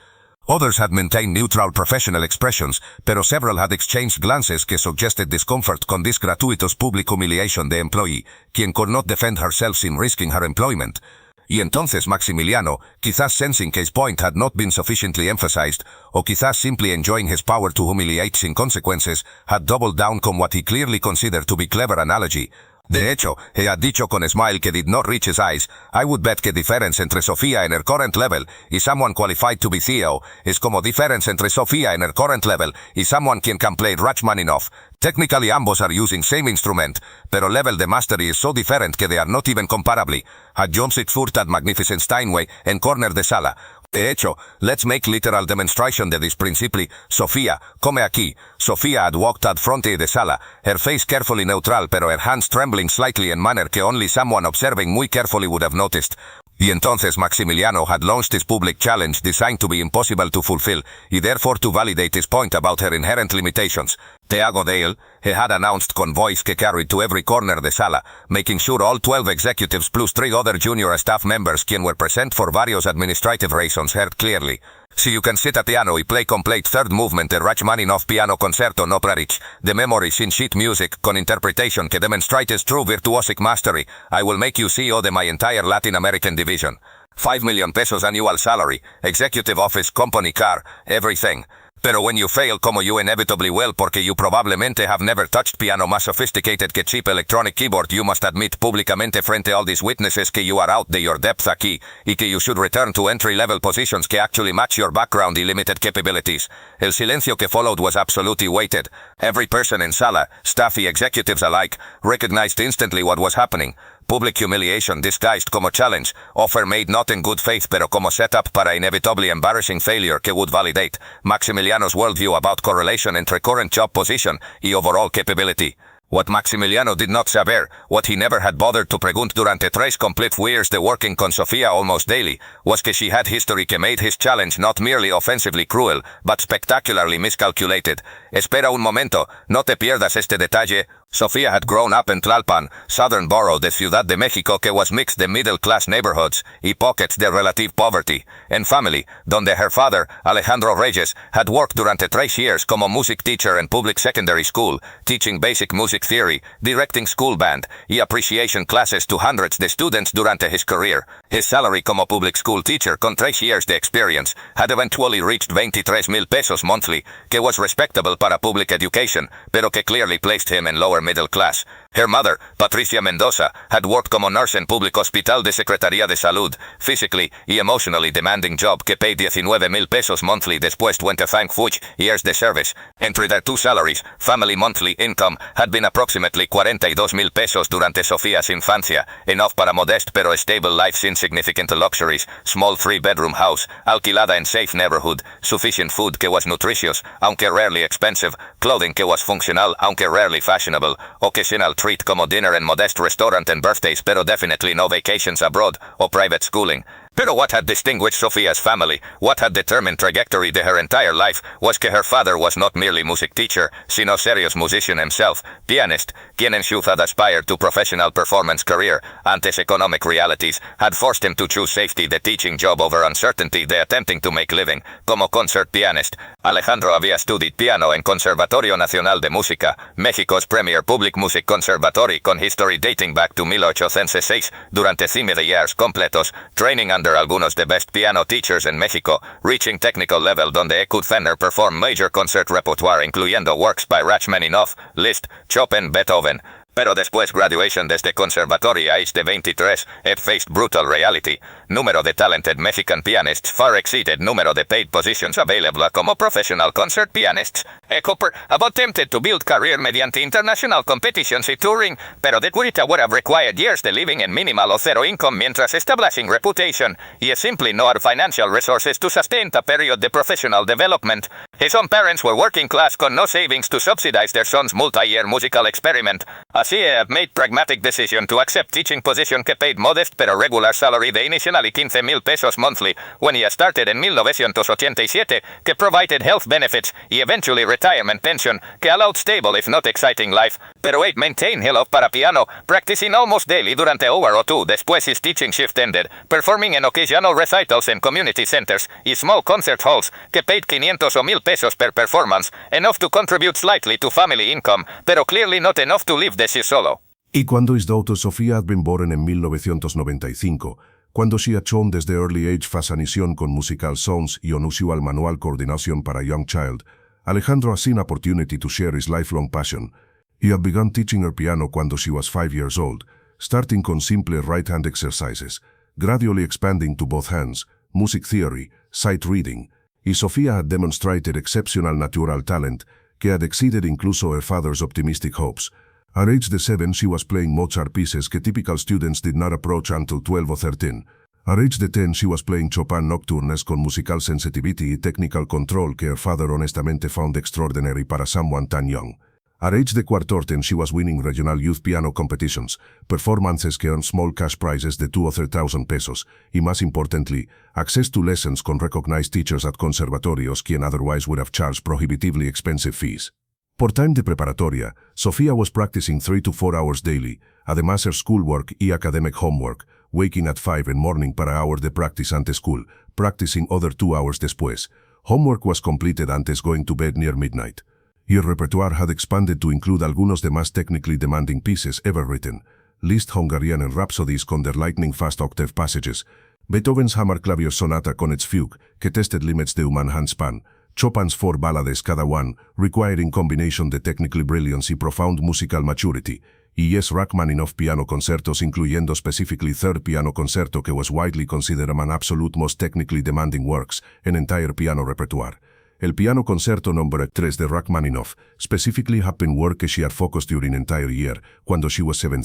Others had maintained neutral professional expressions, pero several had exchanged glances que suggested discomfort con this gratuitous public humiliation de employee, quien could not defend herself in risking her employment. Y entonces Maximiliano, quizás sensing que his point had not been sufficiently emphasized, o quizás simply enjoying his power to humiliate sin consequences, had doubled down con what he clearly considered to be clever analogy. De hecho, he had dicho con smile que did not reach his eyes, I would bet que difference entre Sofía en her current level y someone qualified to be CEO es como difference entre Sofía en her current level y someone quien can play Rachmaninoff. Technically ambos are using same instrument, pero level de mastery is so different que they are not even comparably. Had John Sixfurt at Magnificent Steinway en corner de sala. De hecho, let's make literal demonstration de this principally. Sofía, come aquí. Sofía had walked at fronte de sala, her face carefully neutral pero her hands trembling slightly in manner que only someone observing muy carefully would have noticed. Y entonces Maximiliano had launched his public challenge designed to be impossible to fulfill, y therefore to validate his point about her inherent limitations. Te hago de él, he had announced con voice que carried to every corner de sala, making sure all 12 executives plus 3 other junior staff members quien were present for various administrative reasons heard clearly. Si you can sit at piano y play complete third movement de Rachmaninoff piano concerto no prarich, the memory sin sheet music con interpretation que demonstrates true virtuosic mastery, I will make you CEO de my entire Latin American division. 5 million pesos annual salary, executive office, company car, everything. Pero when you fail como you inevitably will porque you probablemente have never touched piano más sophisticated que cheap electronic keyboard, you must admit públicamente frente a all these witnesses que you are out de your depth aquí, y que you should return to entry-level positions que actually match your background y limited capabilities. El silencio que followed was absolutely weighted. Every person in sala, staff y executives alike, recognized instantly what was happening. Public humiliation disguised como challenge, offer made not in good faith pero como setup para inevitably embarrassing failure que would validate Maximiliano's worldview about correlation entre current job position y overall capability. What Maximiliano did not saber, what he never had bothered to pregunt durante 3 complete years de working con Sofía almost daily, was que she had history que made his challenge not merely offensively cruel, but spectacularly miscalculated. Espera un momento, no te pierdas este detalle. Sofía had grown up in Tlalpan, southern borough de Ciudad de México que was mixed de middle-class neighborhoods y pockets de relative poverty, and family, donde her father, Alejandro Reyes, had worked durante 3 years como music teacher in public secondary school, teaching basic music theory, directing school band, y appreciation classes to hundreds de students durante his career. His salary como public school teacher con 3 years de experience had eventually reached 23,000 pesos monthly, que was respectable para public education, pero que clearly placed him in lower middle class. Her mother, Patricia Mendoza, had worked como nurse en Public Hospital de Secretaría de Salud, physically y emotionally demanding job que paid 19,000 pesos monthly después 25 years de service. Entre their 2 salaries, family monthly income had been approximately 42,000 pesos durante Sofía's infancia, enough para modest pero stable life sin significant luxuries, small 3-bedroom house, alquilada en safe neighborhood, sufficient food que was nutritious, aunque rarely expensive, clothing que was functional, aunque rarely fashionable, occasional treat como dinner en modest restaurant and birthdays pero definitely no vacations abroad, o private schooling. Pero what had distinguished Sofía's family, what had determined trajectory de her entire life, was que her father was not merely music teacher, sino serious musician himself, pianist, quien en youth had aspired to professional performance career, antes economic realities, had forced him to choose safety de teaching job over uncertainty de attempting to make living, como concert pianist. Alejandro había studied piano en Conservatorio Nacional de Música, México's premier public music conservatory con history dating back to 1806, durante 5 years completos, training under algunos de best piano teachers en México, reaching technical level donde could Fender perform major concert repertoire incluyendo works by Rachmaninoff, Liszt, Chopin, Beethoven. Pero después graduation desde conservatorio a age de 23, it faced brutal reality. Número de talented Mexican pianists far exceeded número de paid positions available como professional concert pianists. Cooper about attempted to build career mediante international competitions y touring, pero that would have required years de living en minimal o zero income mientras establishing reputation, y simply no had financial resources to sustain the period de professional development. His own parents were working class con no savings to subsidize their son's multi-year musical experiment. Así he made pragmatic decision to accept teaching position que paid modest pero regular salary de initially 15,000 pesos monthly when he started en 1987, que provided health benefits y eventually retirement pension, que allowed stable if not exciting life, pero it maintained he love para piano, practicing almost daily durante hour o two después his teaching shift ended, performing en occasional recitals en community centers y small concert halls, que paid 500 o 1,000 pesos per performance, enough to contribute slightly to family income, pero clearly not enough to live de sí solo. Y cuando his daughter Sofía had been born en 1995, cuando she had shown desde early age fascinación con musical sounds y unusual manual coordination para young child, Alejandro has seen opportunity to share his lifelong passion. He had begun teaching her piano cuando she was 5 years old, starting con simple right-hand exercises, gradually expanding to both hands, music theory, sight reading, y Sofía had demonstrated exceptional natural talent que had exceeded incluso her father's optimistic hopes. At age 7 she was playing Mozart pieces que typical students did not approach until 12 or 13. At age 10 she was playing Chopin nocturnes con musical sensitivity y technical control que her father honestamente found extraordinary para someone tan young. At age 14 she was winning regional youth piano competitions, performances que earned small cash prizes de 2 o 3,000 pesos, y más importantly, access to lessons con recognized teachers at conservatorios quien otherwise would have charged prohibitively expensive fees. Por time de preparatoria, Sofía was practicing 3 to 4 hours daily, además her schoolwork y academic homework, waking at 5 in morning para hours de practice ante school, practicing other 2 hours después. Homework was completed antes going to bed near midnight. Y el repertoire had expanded to include algunos de más technically demanding pieces ever written. Liszt Hungarian and Rhapsodies con their lightning-fast octave passages, Beethoven's Hammerklavier Sonata con its fugue, que tested limits de human handspan, Chopin's 4 ballades cada one, requiring combination de technically brilliance y profound musical maturity, y yes Rachmaninoff piano concertos incluyendo specifically third piano concerto que was widely considered among absolute most technically demanding works in entire piano repertoire. El piano concerto number 3 de Rachmaninoff specifically had been work she had focused during entire year, cuando she was 7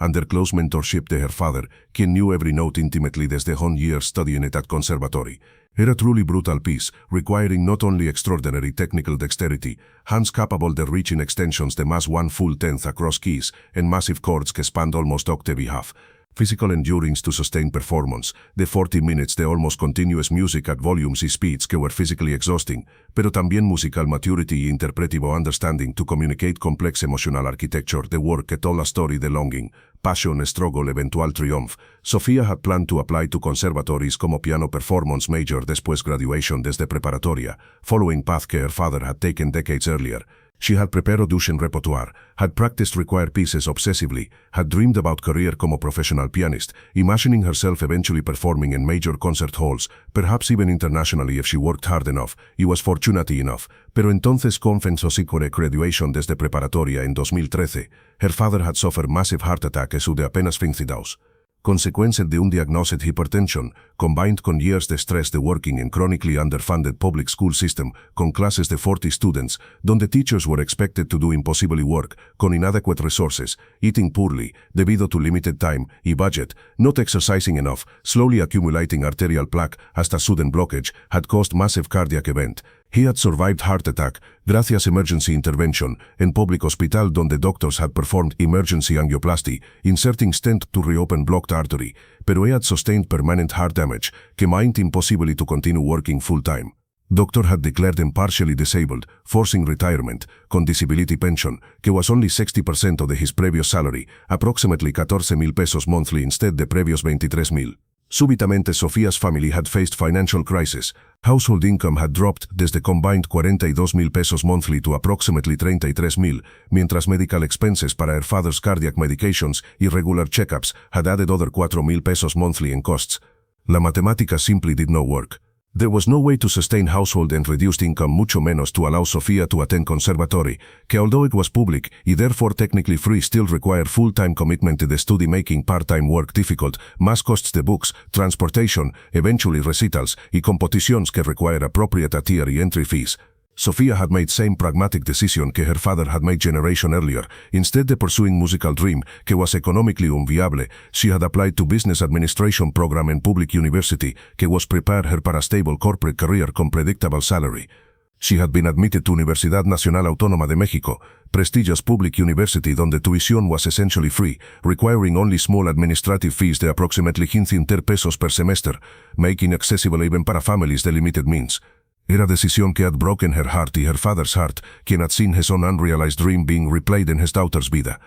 under close mentorship de her father, quien knew every note intimately desde one year studying it at conservatory. Era truly brutal piece, requiring not only extraordinary technical dexterity, hands capable de reaching extensions de más 1/10 across keys, and massive chords que spanned almost octave y half, physical endurance to sustain performance, de 40 minutes de almost continuous music at volumes y speeds que were physically exhausting, pero también musical maturity y interpretive understanding to communicate complex emotional architecture, the work que told a story de longing, passion, struggle, eventual triumph. Sofía had planned to apply to conservatories como piano performance major después graduation desde preparatoria, following path que her father had taken decades earlier. She had prepared audition repertoire, had practiced required pieces obsessively, had dreamed about career como professional pianist, imagining herself eventually performing in major concert halls, perhaps even internationally if she worked hard enough, y was fortunate enough. Pero entonces confesó con a graduation desde preparatoria en 2013. Her father had suffered massive heart attack su de apenas 22. Consecuencia de un diagnosed hypertension, combined con years de stress de working in chronically underfunded public school system, con classes de 40 students, donde teachers were expected to do impossibly work, con inadequate resources, eating poorly, debido to limited time y budget, not exercising enough, slowly accumulating arterial plaque hasta sudden blockage, had caused massive cardiac event. He had survived heart attack, gracias emergency intervention, en public hospital donde doctors had performed emergency angioplasty, inserting stent to reopen blocked artery, pero he had sustained permanent heart damage, que made it impossible to continue working full-time. Doctor had declared him partially disabled, forcing retirement, con disability pension, que was only 60% of his previous salary, approximately 14,000 pesos monthly instead de previos 23,000. Súbitamente Sofía's family had faced financial crisis. Household income had dropped desde combined 42,000 pesos monthly to approximately 33,000, mientras medical expenses para her father's cardiac medications y regular checkups had added other 4,000 pesos monthly in costs. La matemática simply did not work. There was no way to sustain household and reduced income, mucho menos to allow Sofía to attend conservatory, que although it was public y therefore technically free still required full-time commitment to the study, making part-time work difficult, más costs de books, transportation, eventually recitals, y competitions que required appropriate attire y entry fees. Sofía had made same pragmatic decision que her father had made generation earlier. Instead de pursuing musical dream, que was economically unviable, she had applied to business administration program in public university, que was prepared her para stable corporate career con predictable salary. She had been admitted to Universidad Nacional Autónoma de México, prestigious public university donde tuition was essentially free, requiring only small administrative fees de approximately 15 pesos per semester, making accessible even para families de limited means. Era decisión que had broken her heart y her father's heart, quien had seen his own unrealized dream being replayed in his daughter's vida.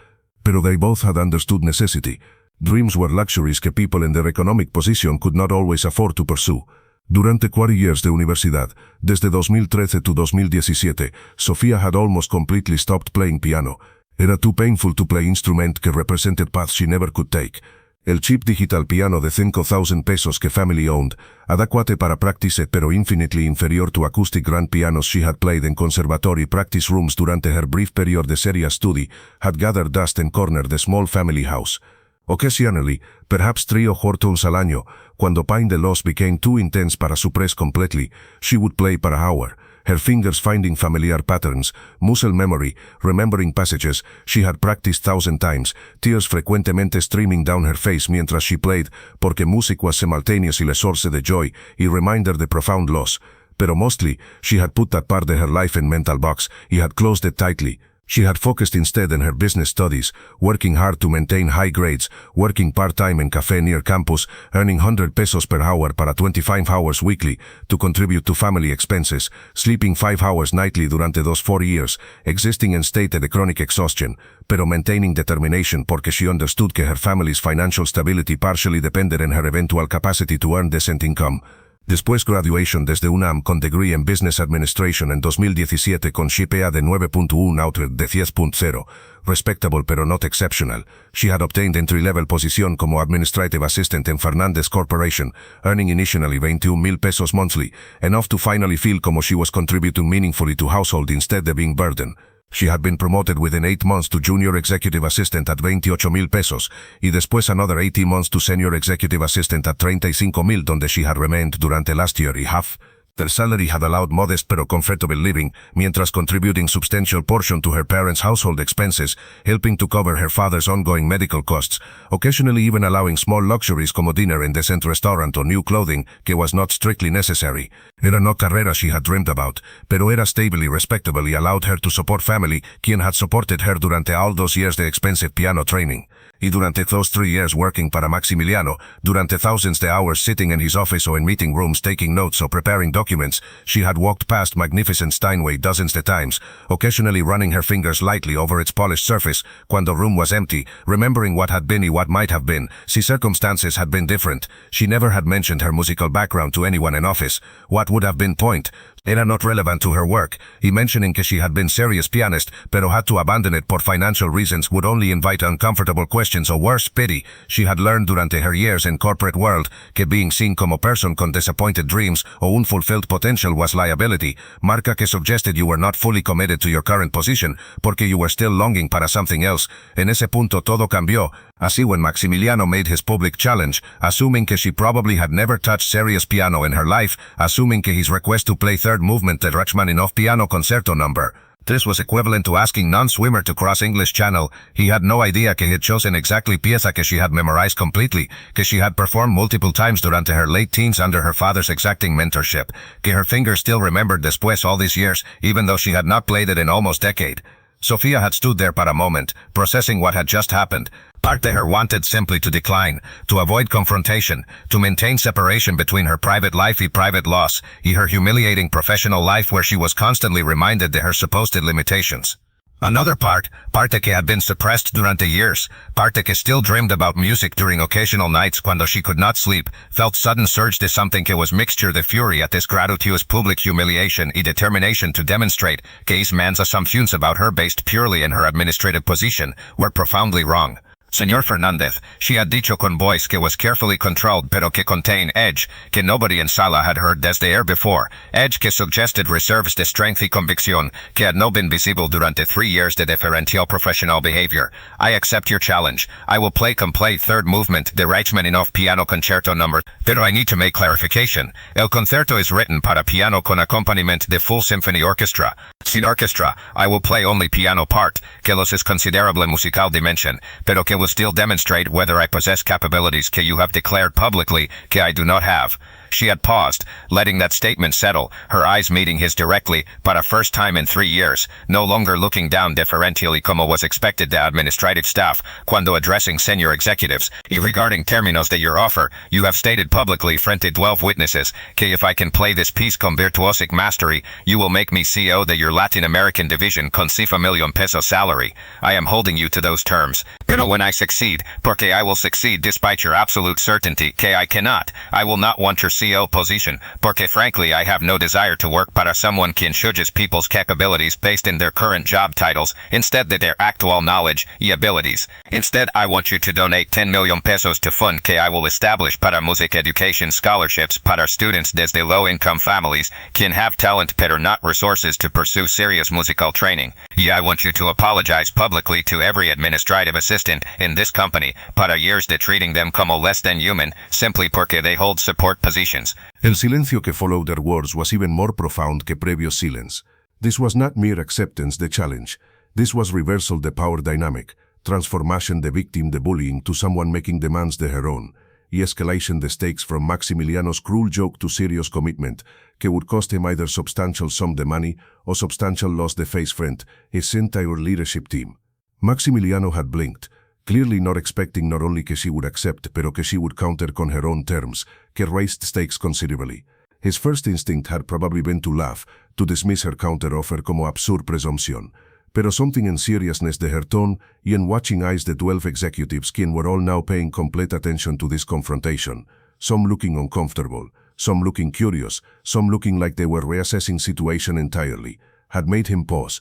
Pero they both had understood necessity. Dreams were luxuries que people in their economic position could not always afford to pursue. Durante 4 years de universidad, desde 2013 to 2017, Sofía had almost completely stopped playing piano. Era too painful to play instrument que represented paths she never could take. El cheap digital piano de 5,000 pesos que family owned, adequate para practice pero infinitely inferior to acoustic grand pianos she had played in conservatory practice rooms durante her brief period de serious study, had gathered dust and cornered the small family house. Occasionally, perhaps 3 or 4 tunes al año, cuando pain the loss became too intense para suppress completely, she would play per hour, her fingers finding familiar patterns, muscle memory, remembering passages she had practiced 1,000 times, tears frecuentemente streaming down her face mientras she played, porque music was simultaneously a source de joy y reminder de profound loss. Pero mostly, she had put that part of her life in mental box y had closed it tightly. She had focused instead on her business studies, working hard to maintain high grades, working part-time in café near campus, earning 100 pesos per hour para 25 hours weekly, to contribute to family expenses, sleeping 5 hours nightly durante those 4 years, existing in state de chronic exhaustion, pero maintaining determination porque she understood que her family's financial stability partially depended on her eventual capacity to earn decent income. Después graduation desde UNAM con degree en Business Administration en 2017 con GPA de 9.1 outred de 10.0, respectable pero not exceptional. She had obtained entry-level position como Administrative Assistant en Fernández Corporation, earning initially 21,000 pesos monthly, enough to finally feel como she was contributing meaningfully to household instead of being burden. She had been promoted within 8 months to Junior Executive Assistant at 28,000 pesos, y después another 18 months to Senior Executive Assistant at 35,000 donde she had remained durante last year y half. Their salary had allowed modest pero comfortable living, mientras contributing substantial portion to her parents' household expenses, helping to cover her father's ongoing medical costs, occasionally even allowing small luxuries como dinner in decent restaurant or new clothing, que was not strictly necessary. Era no carrera she had dreamed about, pero era stably respectable y allowed her to support family, quien had supported her durante all those years de expensive piano training. Y durante those 3 years working para Maximiliano, durante thousands de hours sitting in his office or in meeting rooms taking notes or preparing documents, she had walked past magnificent Steinway dozens de times, occasionally running her fingers lightly over its polished surface, cuando room was empty, remembering what had been y what might have been, si circumstances had been different. She never had mentioned her musical background to anyone in office. What would have been point? Era not relevant to her work, y mentioning que she had been serious pianist, pero had to abandon it por financial reasons would only invite uncomfortable questions or worse, pity. She had learned durante her years in corporate world que being seen como person con disappointed dreams o unfulfilled potential was liability, marca que suggested you were not fully committed to your current position, porque you were still longing para something else. En ese punto todo cambió. Así when Maximiliano made his public challenge, assuming que she probably had never touched serious piano in her life, assuming que his request to play third movement de Rachmaninoff piano concerto number. This was equivalent to asking non-swimmer to cross English Channel. He had no idea que had chosen exactly pieza que she had memorized completely, que she had performed multiple times durante her late teens under her father's exacting mentorship, que her fingers still remembered después all these years, even though she had not played it in almost decade. Sofía had stood there for a moment, processing what had just happened. Part de her wanted simply to decline, to avoid confrontation, to maintain separation between her private life y private loss, y her humiliating professional life where she was constantly reminded of her supposed limitations. Another parte que had been suppressed durante years, parte que still dreamed about music during occasional nights cuando she could not sleep, felt sudden surge de something que was mixture de fury at this gratuitous public humiliation y determination to demonstrate que his man's assumptions about her based purely in her administrative position were profoundly wrong. Señor Fernández, she had dicho con voice que was carefully controlled pero que contained edge, que nobody in sala had heard desde ayer before, edge que suggested reserves de strength y convicción, que had no been visible durante 3 years de diferential professional behavior. I accept your challenge. I will play complete third movement de Rachmaninoff piano concerto number, pero I need to make clarification. El concerto is written para piano con accompaniment de full symphony orchestra. Sin orchestra, I will play only piano part, que los es considerable musical dimension, pero que will still demonstrate whether I possess capabilities que you have declared publicly que I do not have. She had paused, letting that statement settle, her eyes meeting his directly, but a first time in 3 years, no longer looking down deferentially como was expected de administrative staff, cuando addressing senior executives. Y regarding términos de your offer, you have stated publicly frente 12 witnesses, que if I can play this piece con virtuosic mastery, you will make me CEO de your Latin American division con $5 million pesos salary. I am holding you to those terms. Pero when I succeed, porque I will succeed despite your absolute certainty que I cannot, I will not want your CEO position, porque frankly I have no desire to work para someone quien judges people's capabilities based in their current job titles, instead de their actual knowledge y abilities. Instead, I want you to donate 10 million pesos to fund que I will establish para music education scholarships para students desde low-income families, quien have talent pero not resources to pursue serious musical training. Y I want you to apologize publicly to every administrative assistant in this company para years de treating them como less than human, simply porque they hold support positions. El silencio que followed their words was even more profound que previous silence. This was not mere acceptance de challenge. This was reversal de power dynamic, transformation de victim de bullying to someone making demands de her own, y escalation the stakes from Maximiliano's cruel joke to serious commitment, que would cost him either substantial sum de money or substantial loss de face friend, his entire leadership team. Maximiliano had blinked, clearly not expecting not only que she would accept, pero que she would counter con her own terms, que raised stakes considerably. His first instinct had probably been to laugh, to dismiss her counter-offer como absurd presumption. Pero something in seriousness de her tone y en watching eyes the 12 executives quien were all now paying complete attention to this confrontation, some looking uncomfortable, some looking curious, some looking like they were reassessing situation entirely, had made him pause.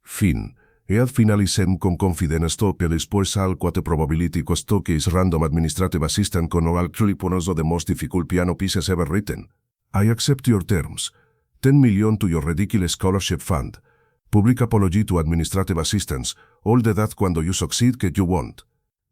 Fin. Ed finalicem con confidence topelis pois al quate probability costo case random administrative assistant con actually ponos the most difficult piano pieces ever written. I accept your terms. 10 million to your ridiculous scholarship fund. Public apology to administrative assistants, all de that cuando you succeed que you won't.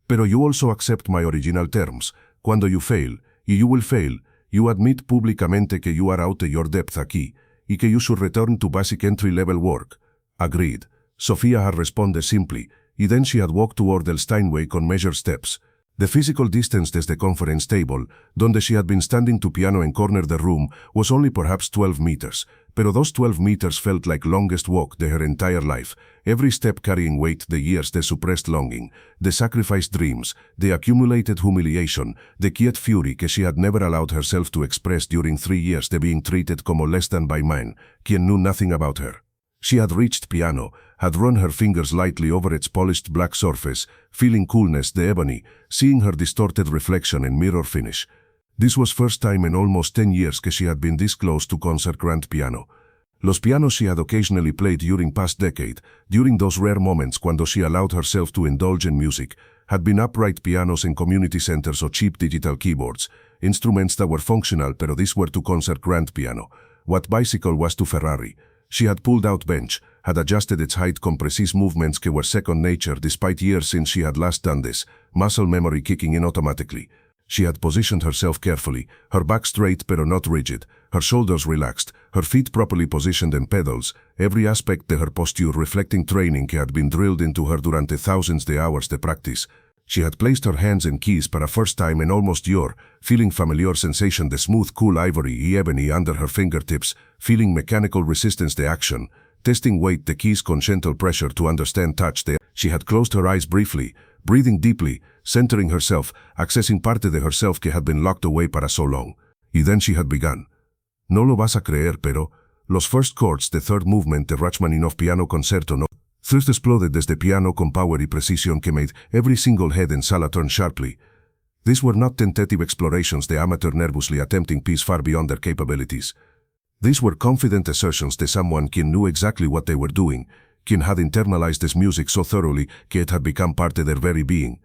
Pero you also accept my original terms. Cuando you fail, y you will fail, you admit públicamente que you are out of your depth aquí, y que you should return to basic entry-level work. Agreed. Sofia had responded simply, y then she had walked toward the Steinway con measured steps. The physical distance desde conference table, donde she had been standing to piano and corner the room, was only perhaps 12 meters, pero those 12 meters felt like longest walk de her entire life, every step carrying weight the years de suppressed longing, the sacrificed dreams, the accumulated humiliation, the quiet fury que she had never allowed herself to express during 3 years de being treated como less than by man, quien knew nothing about her. She had reached piano, had run her fingers lightly over its polished black surface, feeling coolness the ebony, seeing her distorted reflection in mirror finish. This was first time in almost 10 years que she had been this close to concert grand piano. Los pianos she had occasionally played during past decade, during those rare moments cuando she allowed herself to indulge in music, had been upright pianos in community centers or cheap digital keyboards, instruments that were functional pero these were to concert grand piano. What bicycle was to Ferrari. She had pulled out bench, had adjusted its height con precise movements que were second nature despite years since she had last done this, muscle memory kicking in automatically. She had positioned herself carefully, her back straight pero not rigid, her shoulders relaxed, her feet properly positioned in pedals, every aspect de her posture reflecting training que had been drilled into her durante thousands de hours de practice. She had placed her hands in keys para first time in almost year, feeling familiar sensation de smooth cool ivory y ebony under her fingertips, feeling mechanical resistance de action, testing weight de keys con gentle pressure to understand touch de. She had closed her eyes briefly, breathing deeply, centering herself, accessing parte de herself que had been locked away para so long. Y then she had begun. No lo vas a creer pero, los first chords de third movement de Rachmaninoff piano concerto no. Thirst exploded desde piano con power y precision que made every single head in sala turn sharply. These were not tentative explorations de amateur nervously attempting piece far beyond their capabilities. These were confident assertions de someone quien knew exactly what they were doing, quien had internalized this music so thoroughly que it had become part of their very being.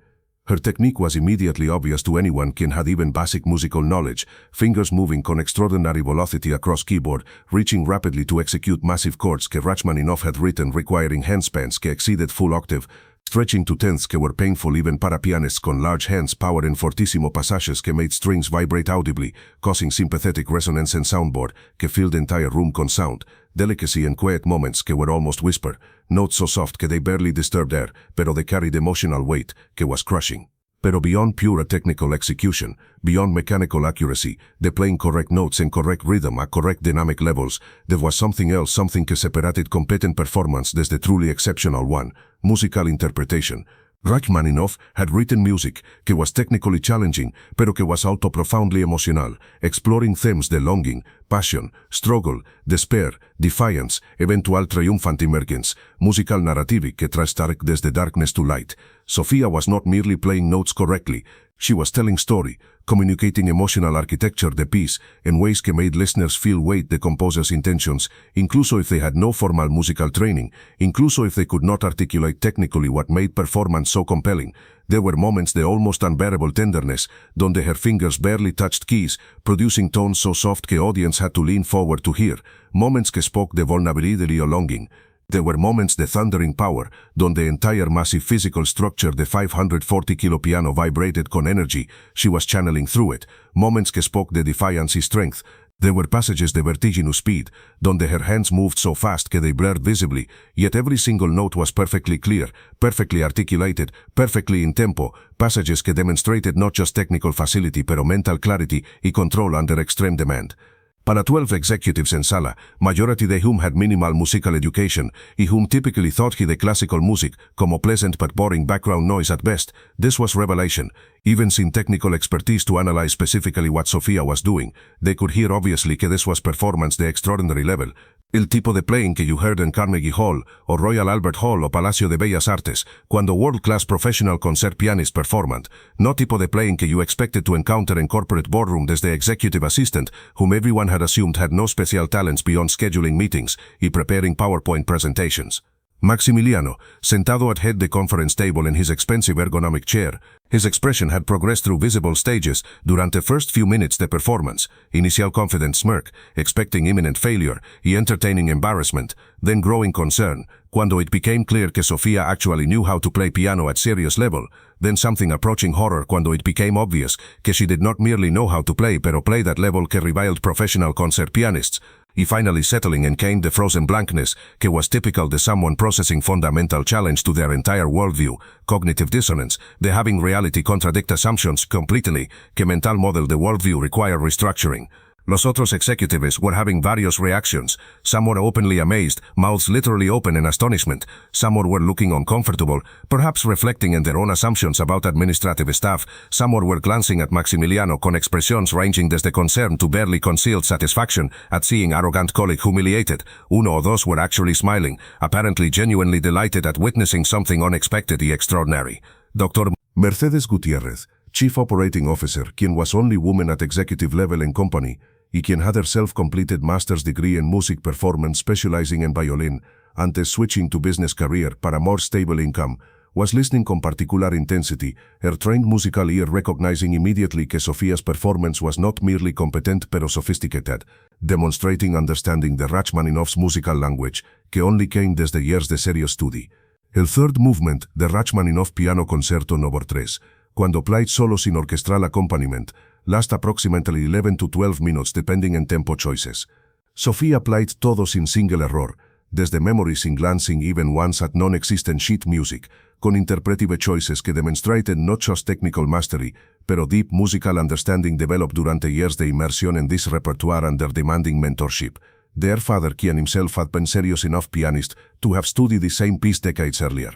Her technique was immediately obvious to anyone quien had even basic musical knowledge, fingers moving con extraordinary velocity across keyboard, reaching rapidly to execute massive chords que Rachmaninoff had written requiring handspans que exceeded full octave, stretching to tenths que were painful even para pianists con large hands power in fortissimo passages que made strings vibrate audibly, causing sympathetic resonance and soundboard que filled the entire room con sound, delicacy and quiet moments que were almost whisper, notes so soft que they barely disturbed air, pero they carried emotional weight que was crushing. Pero beyond pure technical execution, beyond mechanical accuracy, de playing correct notes and correct rhythm at correct dynamic levels, there was something else, something que separated competent performance desde truly exceptional one, musical interpretation. Rachmaninoff had written music que was technically challenging, pero que was also profoundly emotional, exploring themes de longing, passion, struggle, despair, defiance, eventual triumphant emergence, musical narrative que traes desde darkness to light. Sofia was not merely playing notes correctly, she was telling story, communicating emotional architecture de piece in ways que made listeners feel weight the composer's intentions, incluso if they had no formal musical training, incluso if they could not articulate technically what made performance so compelling. There were moments de almost unbearable tenderness, donde her fingers barely touched keys, producing tones so soft que audience had to lean forward to hear, moments que spoke de vulnerability or longing. There were moments de thundering power, donde entire massive physical structure de 540 kilo piano vibrated con energy, she was channeling through it, moments que spoke de defiance y strength. There were passages de vertiginous speed, donde her hands moved so fast que they blurred visibly, yet every single note was perfectly clear, perfectly articulated, perfectly in tempo, passages que demonstrated not just technical facility pero mental clarity y control under extreme demand. Para 12 executives en sala, majority de whom had minimal musical education, y whom typically thought the classical music como pleasant but boring background noise at best, this was revelation. Even sin technical expertise to analyze specifically what Sofia was doing, they could hear obviously que this was performance de extraordinary level. El tipo de playing que you heard in Carnegie Hall, o Royal Albert Hall o Palacio de Bellas Artes, cuando world-class professional concert pianist performed, no tipo de playing que you expected to encounter in corporate boardroom desde executive assistant, whom everyone had assumed had no special talents beyond scheduling meetings y preparing PowerPoint presentations. Maximiliano, sentado at head the conference table in his expensive ergonomic chair, his expression had progressed through visible stages durante the first few minutes de performance, initial confident smirk, expecting imminent failure y entertaining embarrassment, then growing concern, cuando it became clear que Sofia actually knew how to play piano at serious level, then something approaching horror cuando it became obvious que she did not merely know how to play pero played at level que reviled professional concert pianists, y finally settling and came the frozen blankness que was typical de someone processing fundamental challenge to their entire worldview, cognitive dissonance, de having reality contradict assumptions completely, que mental model de worldview require restructuring. Los otros executives were having various reactions. Some were openly amazed, mouths literally open in astonishment. Some were looking uncomfortable, perhaps reflecting in their own assumptions about administrative staff. Some were glancing at Maximiliano con expressions ranging desde concern to barely concealed satisfaction at seeing arrogant colleague humiliated. Uno o dos were actually smiling, apparently genuinely delighted at witnessing something unexpected y extraordinary. Dr. Mercedes Gutiérrez, Chief Operating Officer, quien was only woman at executive level in company, y quien had herself completed master's degree in music performance specializing in violin, antes switching to business career para more stable income, was listening con particular intensity, her trained musical ear recognizing immediately que Sofia's performance was not merely competent pero sophisticated, demonstrating understanding the Rachmaninoff's musical language, que only came desde years de serious study. El third movement, the Rachmaninoff Piano Concerto No. 3, cuando played solo sin orchestral accompaniment, last approximately 11 to 12 minutes depending on tempo choices. Sofia played todo sin single error, desde memory sin glancing even once at non-existent sheet music, con interpretive choices que demonstrated not just technical mastery, pero deep musical understanding developed durante years de immersion in this repertoire under demanding mentorship. Their father, quien himself had been serious enough pianist to have studied the same piece decades earlier.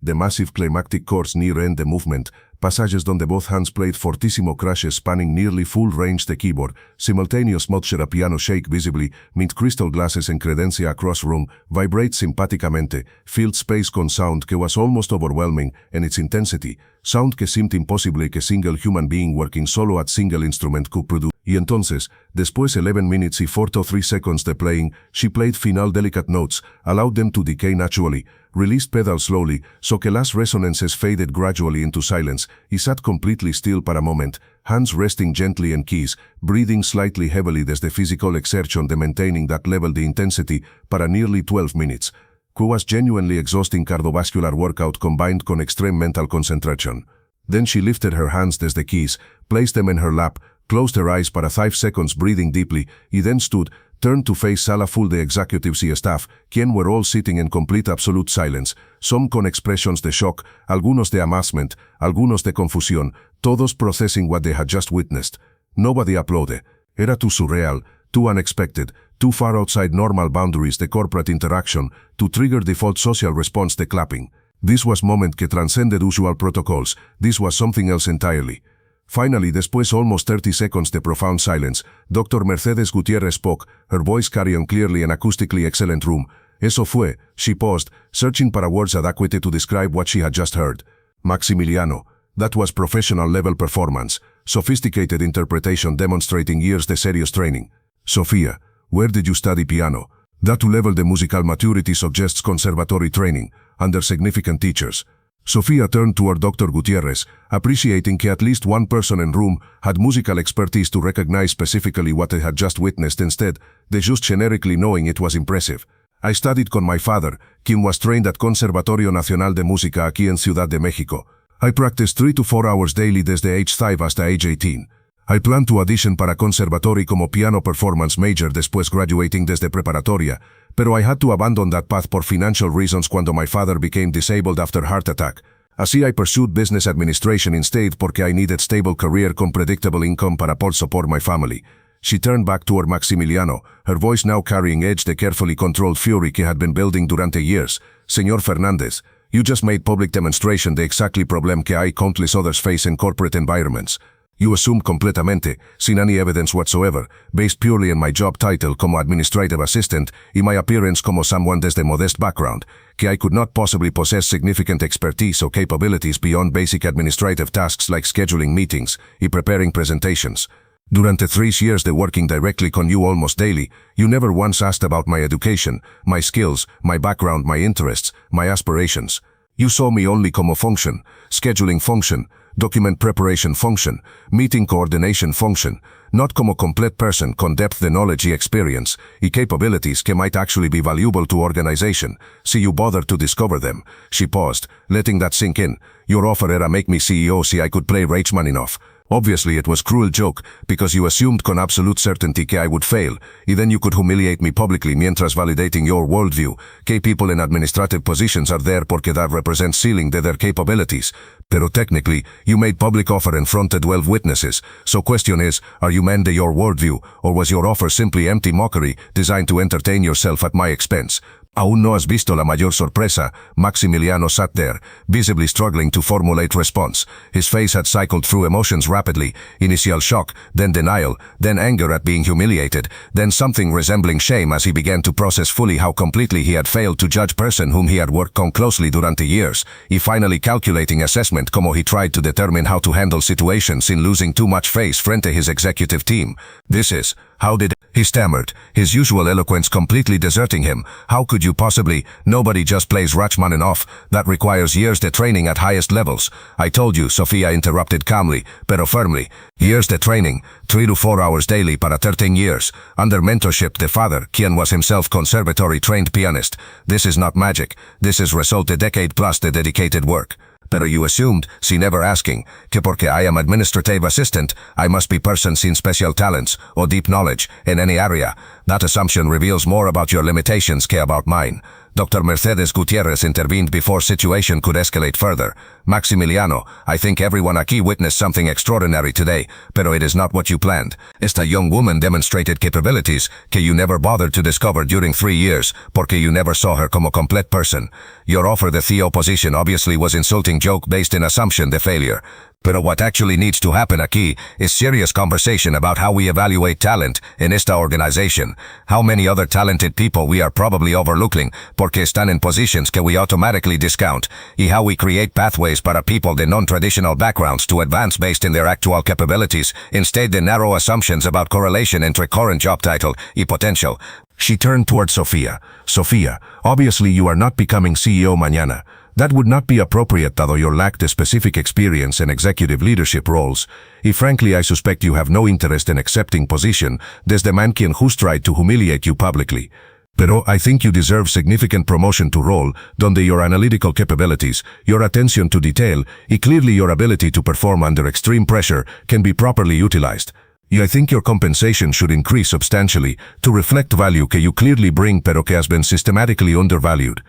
The massive climactic chords near end the movement, passages donde both hands played fortissimo crashes spanning nearly full range the keyboard, simultaneous motion a piano shake visibly, mint crystal glasses en credencia across room, vibrate simpaticamente, filled space con sound que was almost overwhelming in its intensity, sound que seemed impossible que single human being working solo at single instrument could produce. Y entonces, después 11 minutes y 43 seconds de playing, she played final delicate notes, allowed them to decay naturally, released pedals slowly, so que las resonances faded gradually into silence, y sat completely still para a moment, hands resting gently in keys, breathing slightly heavily desde physical exertion de maintaining that level de intensity para nearly 12 minutes, que was genuinely exhausting cardiovascular workout combined con extreme mental concentration. Then she lifted her hands desde keys, placed them in her lap, closed her eyes para 5 seconds breathing deeply, y then stood, turned to face sala full de executives y staff, quien were all sitting in complete absolute silence, some con expressions de shock, algunos de amazement, algunos de confusión, todos processing what they had just witnessed. Nobody applauded. Era too surreal, too unexpected, too far outside normal boundaries de corporate interaction to trigger default social response de clapping. This was moment que transcended usual protocols, this was something else entirely. Finally, después almost 30 seconds de profound silence, Dr. Mercedes Gutiérrez spoke, her voice carrying clearly an acoustically excellent room. Eso fue, she paused, searching para words adequate to describe what she had just heard. Maximiliano, that was professional level performance, sophisticated interpretation demonstrating years de serious training. Sofia, where did you study piano? That level de musical maturity suggests conservatory training, under significant teachers. Sofia turned toward Dr. Gutierrez, appreciating que at least one person in room had musical expertise to recognize specifically what they had just witnessed instead de just generically knowing it was impressive. I studied con my father, quien was trained at Conservatorio Nacional de Música aquí en Ciudad de México. I practiced 3 to 4 hours daily desde age 5 hasta age 18. I plan to audition para conservatory como piano performance major después graduating desde preparatoria, pero I had to abandon that path por financial reasons cuando my father became disabled after heart attack. Así I pursued business administration instead porque I needed stable career con predictable income para poder support my family. She turned back toward Maximiliano, her voice now carrying edge de carefully controlled fury que had been building durante years. Señor Fernández, you just made public demonstration de exactly problem que I countless others face in corporate environments. You assumed completamente, sin any evidence whatsoever, based purely on my job title como administrative assistant y my appearance como someone desde modest background, que I could not possibly possess significant expertise or capabilities beyond basic administrative tasks like scheduling meetings y preparing presentations. Durante 3 years de working directly con you almost daily, you never once asked about my education, my skills, my background, my interests, my aspirations. You saw me only como function, scheduling function, document preparation function, meeting coordination function, not como complete person con depth de knowledge y experience, y capabilities que might actually be valuable to organization, si you bothered to discover them. She paused, letting that sink in. Your offer era make me CEO si I could play Rachman enough. Obviously it was cruel joke, because you assumed con absolute certainty que I would fail, y then you could humiliate me publicly mientras validating your worldview, que people in administrative positions are there porque that represents ceiling de their capabilities. Pero technically, you made public offer in front of 12 witnesses, so question is, are you men de your worldview, or was your offer simply empty mockery, designed to entertain yourself at my expense? Aún no has visto la mayor sorpresa. Maximiliano sat there, visibly struggling to formulate response. His face had cycled through emotions rapidly, initial shock, then denial, then anger at being humiliated, then something resembling shame as he began to process fully how completely he had failed to judge person whom he had worked con closely durante years, y finally calculating assessment como he tried to determine how to handle situations in losing too much face frente his executive team. This is, how did, he stammered, his usual eloquence completely deserting him. How could you possibly? Nobody just plays Rachmaninoff. That requires years de training at highest levels. I told you, Sofia interrupted calmly, pero firmly. Years de training, 3 to 4 hours daily para 13 years, under mentorship de father, quien was himself conservatory-trained pianist. This is not magic. This is result de decade plus de dedicated work. Pero you assumed, si never asking, que porque I am administrative assistant, I must be person sin special talents or deep knowledge in any area. That assumption reveals more about your limitations que about mine. Dr. Mercedes Gutierrez intervened before situation could escalate further. Maximiliano, I think everyone aquí witnessed something extraordinary today, pero it is not what you planned. Esta young woman demonstrated capabilities que you never bothered to discover during 3 years, porque you never saw her como complete person. Your offer de CEO position obviously was insulting joke based in assumption de failure. Pero what actually needs to happen aquí is serious conversation about how we evaluate talent in esta organization, how many other talented people we are probably overlooking porque están in positions que we automatically discount, y how we create pathways para people de non-traditional backgrounds to advance based in their actual capabilities instead de narrow assumptions about correlation entre current job title y potential. She turned toward Sofia. Sofia, obviously you are not becoming CEO mañana. That would not be appropriate dado your lack de specific experience in executive leadership roles, y frankly I suspect you have no interest in accepting position desde man quien just tried to humiliate you publicly. Pero I think you deserve significant promotion to role donde your analytical capabilities, your attention to detail, y clearly your ability to perform under extreme pressure can be properly utilized. y I think your compensation should increase substantially to reflect value que you clearly bring pero que has been systematically undervalued.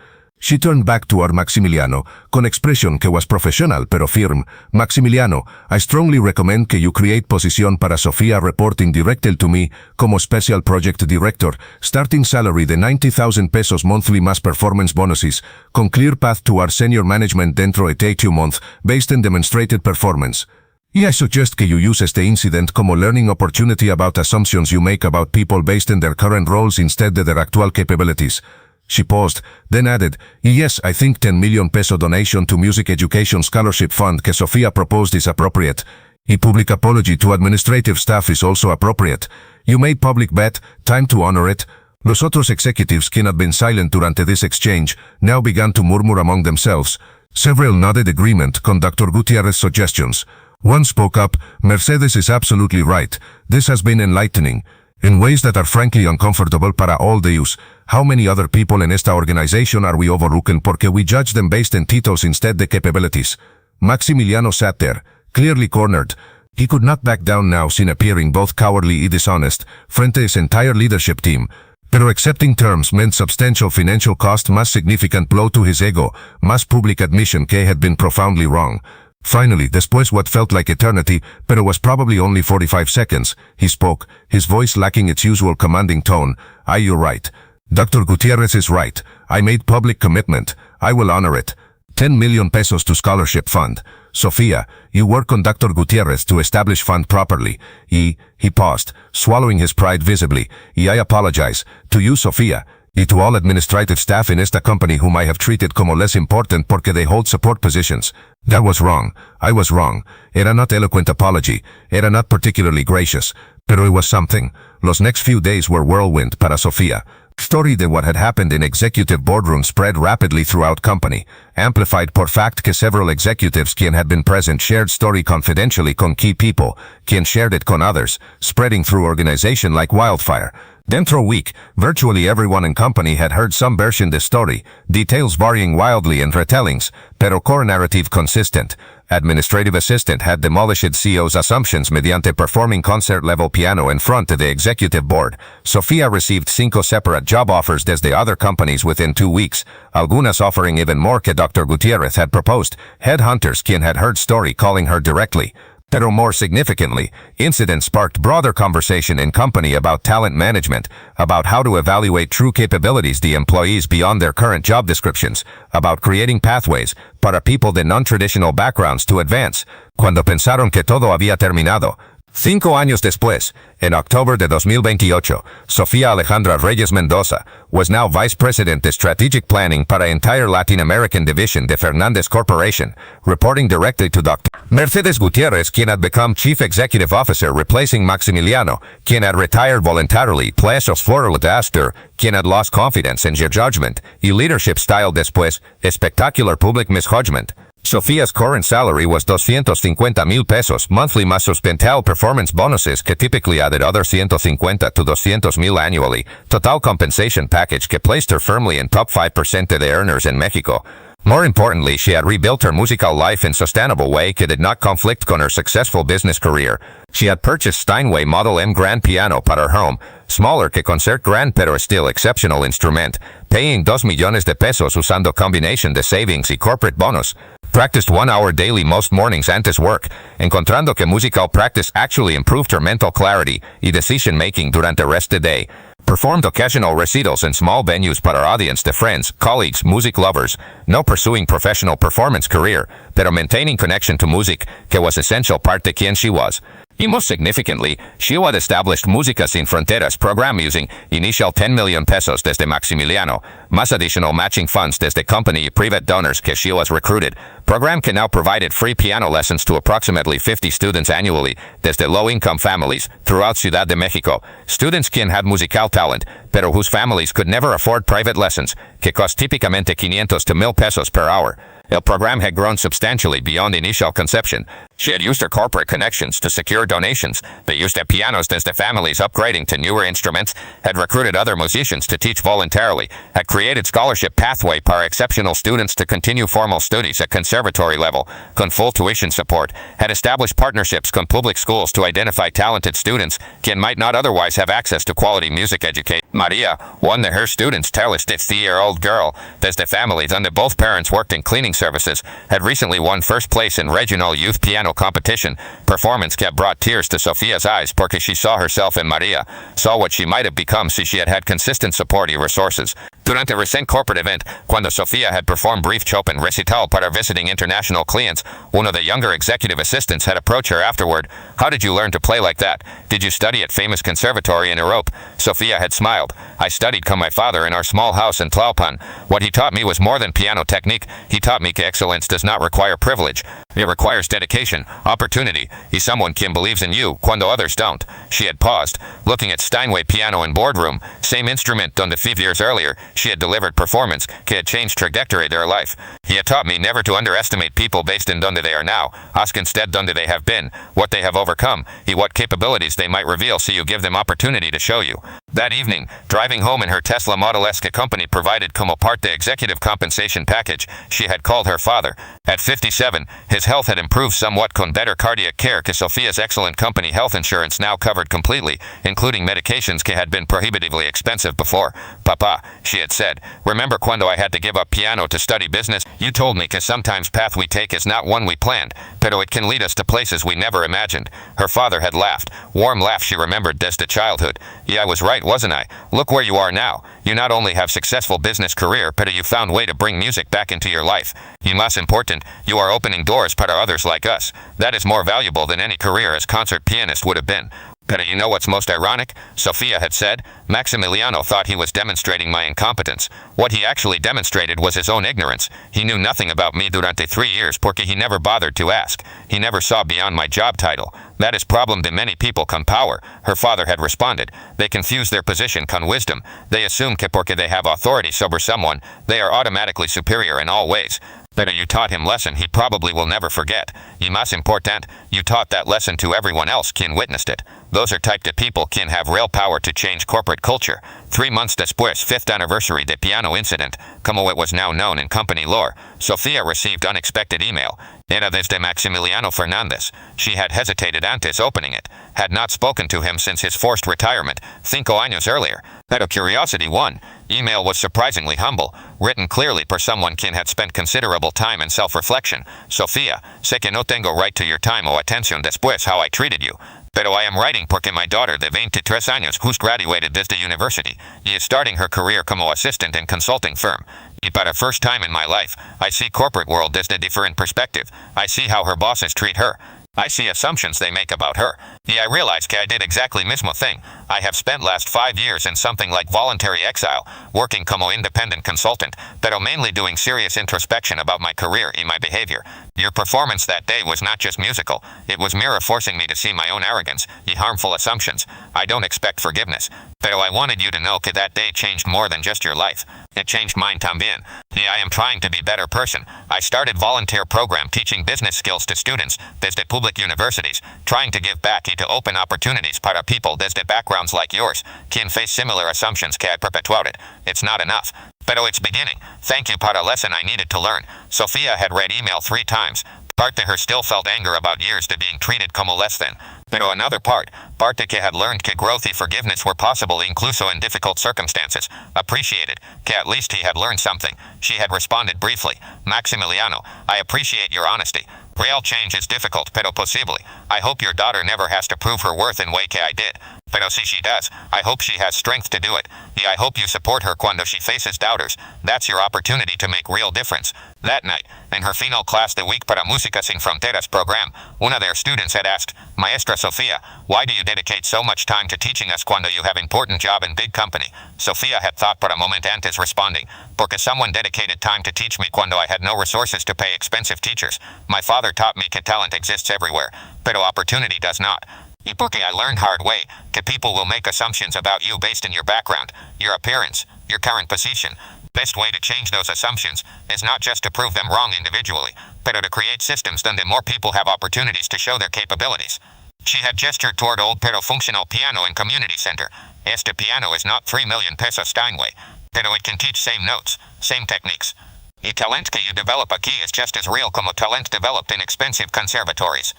She turned back toward Maximiliano, con expression que was professional pero firm. Maximiliano, I strongly recommend que you create posición para Sofía reporting directly to me como Special Project Director, starting salary de 90,000 pesos monthly más performance bonuses, con clear path toward senior management dentro de 2 months, based on demonstrated performance. Y I suggest que you use este incident como learning opportunity about assumptions you make about people based on their current roles instead de their actual capabilities. She paused, then added, yes, I think 10 million peso donation to Music Education Scholarship Fund que Sofía proposed is appropriate. A public apology to administrative staff is also appropriate. You made public bet, time to honor it. Los otros executives quien had been silent durante this exchange now began to murmur among themselves. Several nodded agreement con Dr. Gutierrez's suggestions. One spoke up, Mercedes is absolutely right. This has been enlightening. In ways that are frankly uncomfortable para all de us. How many other people in esta organization are we overlooking porque we judge them based on titles instead de capabilities? Maximiliano sat there, clearly cornered. He could not back down now sin appearing both cowardly y dishonest, frente a his entire leadership team. Pero accepting terms meant substantial financial cost más significant blow to his ego, más public admission que had been profoundly wrong. Finally, después what felt like eternity, pero was probably only 45 seconds, he spoke, his voice lacking its usual commanding tone. You're right. Dr. Gutierrez is right. I made public commitment. I will honor it. 10 million pesos to scholarship fund. Sofía, you work on Dr. Gutierrez to establish fund properly. He paused, swallowing his pride visibly. I apologize. To you, Sofía. Y to all administrative staff in esta company whom I have treated como less important porque they hold support positions. That was wrong. I was wrong. Era not eloquent apology. Era not particularly gracious. Pero it was something. Los next few days were whirlwind para Sofía. Story de what had happened in executive boardrooms spread rapidly throughout company, amplified por fact que several executives quien had been present shared story confidentially con key people, quien shared it con others, spreading through organization like wildfire. Dentro week, virtually everyone in company had heard some version de story, details varying wildly in retellings, pero core narrative consistent. Administrative assistant had demolished CEO's assumptions mediante performing concert-level piano in front of the executive board. Sofía received 5 separate job offers desde other companies within 2 weeks, algunas offering even more que Dr. Gutierrez had proposed, headhunters quien had heard story calling her directly. Pero more significantly, incident sparked broader conversation in company about talent management, about how to evaluate true capabilities the employees beyond their current job descriptions, about creating pathways para people de non-traditional backgrounds to advance. Cuando pensaron que todo había terminado, 5 años después, en octubre de 2028, Sofía Alejandra Reyes Mendoza was now Vice President de Strategic Planning para entire Latin American Division de Fernández Corporation, reporting directly to Dr. Mercedes Gutierrez, quien had become Chief Executive Officer replacing Maximiliano, quien had retired voluntarily, plazos floral disaster, quien had lost confidence in your judgment, y leadership style después, espectacular public misjudgment. Sofía's current salary was 250,000 pesos monthly más sus performance bonuses que typically added other 150 to 200,000 annually, total compensation package que placed her firmly in top 5% of the earners in Mexico. More importantly, she had rebuilt her musical life in sustainable way que did not conflict con her successful business career. She had purchased Steinway Model M grand piano para her home, smaller que concert grand pero still exceptional instrument, paying 2 millones de pesos usando combination de savings y corporate bonus. Practiced 1 hour daily most mornings antes work, encontrando que musical practice actually improved her mental clarity y decision making durante rest of the day. Performed occasional recitals in small venues para audience de friends, colleagues, music lovers, no pursuing professional performance career, pero maintaining connection to music, que was essential part de quien she was. Y most significantly, she had established Música Sin Fronteras program using initial 10 million pesos desde Maximiliano, más additional matching funds desde company y private donors que she was recruited. Program que now provided free piano lessons to approximately 50 students annually desde low-income families throughout Ciudad de Mexico. Students quien had musical talent, pero whose families could never afford private lessons, que cost típicamente 500 to 1,000 pesos per hour. El program had grown substantially beyond initial conception. She had used her corporate connections to secure donations, but used her pianos desde families upgrading to newer instruments, had recruited other musicians to teach voluntarily, had created created scholarship pathway para exceptional students to continue formal studies at conservatory level, con full tuition support, had established partnerships con public schools to identify talented students quien might not otherwise have access to quality music education. Maria, one of her students, Tocas Este 3-year-old girl, desde family donde both parents worked in cleaning services, had recently won first place in regional youth piano competition, performance que brought tears to Sofia's eyes porque she saw herself in Maria, saw what she might have become si she had had consistent support y resources. Durante a recent corporate event, cuando Sofia had performed brief Chopin recital para visiting international clients, one of the younger executive assistants had approached her afterward. How did you learn to play like that? Did you study at famous conservatory in Europe? Sofia had smiled. I studied con my father in our small house in Tlalpan. What he taught me was more than piano technique. He taught me que excellence does not require privilege. It requires dedication, opportunity, y someone quien believes in you cuando others don't. She had paused, looking at Steinway piano in boardroom, same instrument donde 5 years earlier she had delivered performance que had changed trajectory their life. He had taught me never to underestimate people based in donde they are now, ask instead donde they have been, what they have overcome, y what capabilities they might reveal so you give them opportunity to show you. That evening, driving home in her Tesla Model S que company provided como parte executive compensation package, she had called her father. At 57, his health had improved somewhat con better cardiac care que Sofia's excellent company health insurance now covered completely, including medications que had been prohibitively expensive before. Papa, she had said, remember cuando I had to give up piano to study business? You told me que sometimes path we take is not one we planned, pero it can lead us to places we never imagined. Her father had laughed, warm laugh she remembered desde childhood. Yeah, I was right, wasn't I? Look where you are now. You not only have successful business career, pero you found way to bring music back into your life. Y más important, you are opening doors para others like us. That is more valuable than any career as concert pianist would have been. But you know what's most ironic? Sofia had said, Maximiliano thought he was demonstrating my incompetence. What he actually demonstrated was his own ignorance. He knew nothing about me durante 3 years porque he never bothered to ask. He never saw beyond my job title. That is problem de many people con power, her father had responded. They confuse their position con wisdom. They assume que porque they have authority over someone, they are automatically superior in all ways. But you taught him lesson he probably will never forget. Y más important, you taught that lesson to everyone else quien witnessed it. Those are type of people quien have real power to change corporate culture. 3 months después, 5th anniversary de piano incident, como it was now known in company lore, Sofia received unexpected email. Era desde Maximiliano Fernandez. She had hesitated antes opening it, had not spoken to him since his forced retirement, 5 años earlier. Out of curiosity won. Email was surprisingly humble, written clearly por someone quien had spent considerable time in self-reflection. Sofia, sé que no tengo right to your time o atención después how I treated you. Pero I am writing porque my daughter de 23 años who's graduated desde university, y is starting her career como assistant in consulting firm. Y para first time in my life, I see corporate world desde different perspective. I see how her bosses treat her. I see assumptions they make about her. Y I realize que I did exactly mismo thing. I have spent last 5 years in something like voluntary exile, working como independent consultant, pero mainly doing serious introspection about my career and my behavior. Your performance that day was not just musical, it was mirror forcing me to see my own arrogance y harmful assumptions. I don't expect forgiveness, pero I wanted you to know que that day changed more than just your life. It changed mine también. Yeah, I am trying to be better person. I started volunteer program teaching business skills to students desde public universities, trying to give back y to open opportunities para people desde backgrounds like yours, quien face similar assumptions que I perpetuated. It's not enough. Pero it's beginning. Thank you para lesson I needed to learn. Sofia had read email 3 times. Part de her still felt anger about years to being treated como less than. Pero another part de que had learned que growth y forgiveness were possible incluso in difficult circumstances. Appreciated, que at least he had learned something. She had responded briefly. Maximiliano, I appreciate your honesty. Real change is difficult, pero posible. I hope your daughter never has to prove her worth in way que I did. Pero si she does, I hope she has strength to do it. Y I hope you support her cuando she faces doubters. That's your opportunity to make real difference. That night, in her final class the week para Música Sin Fronteras program, one of their students had asked, Maestra Sofia, why do you dedicate so much time to teaching us cuando you have important job in big company? Sofia had thought por a moment antes responding, porque someone dedicated time to teach me cuando I had no resources to pay expensive teachers. My father taught me que talent exists everywhere, pero opportunity does not. Y porque I learned hard way, que people will make assumptions about you based in your background, your appearance, your current position. Best way to change those assumptions is not just to prove them wrong individually, but to create systems donde more people have opportunities to show their capabilities. She had gestured toward old pero functional piano in community center. Este piano is not 3 million pesos Steinway. Pero it can teach same notes, same techniques. Y talent que you develop aquí is just as real como talent developed in expensive conservatories.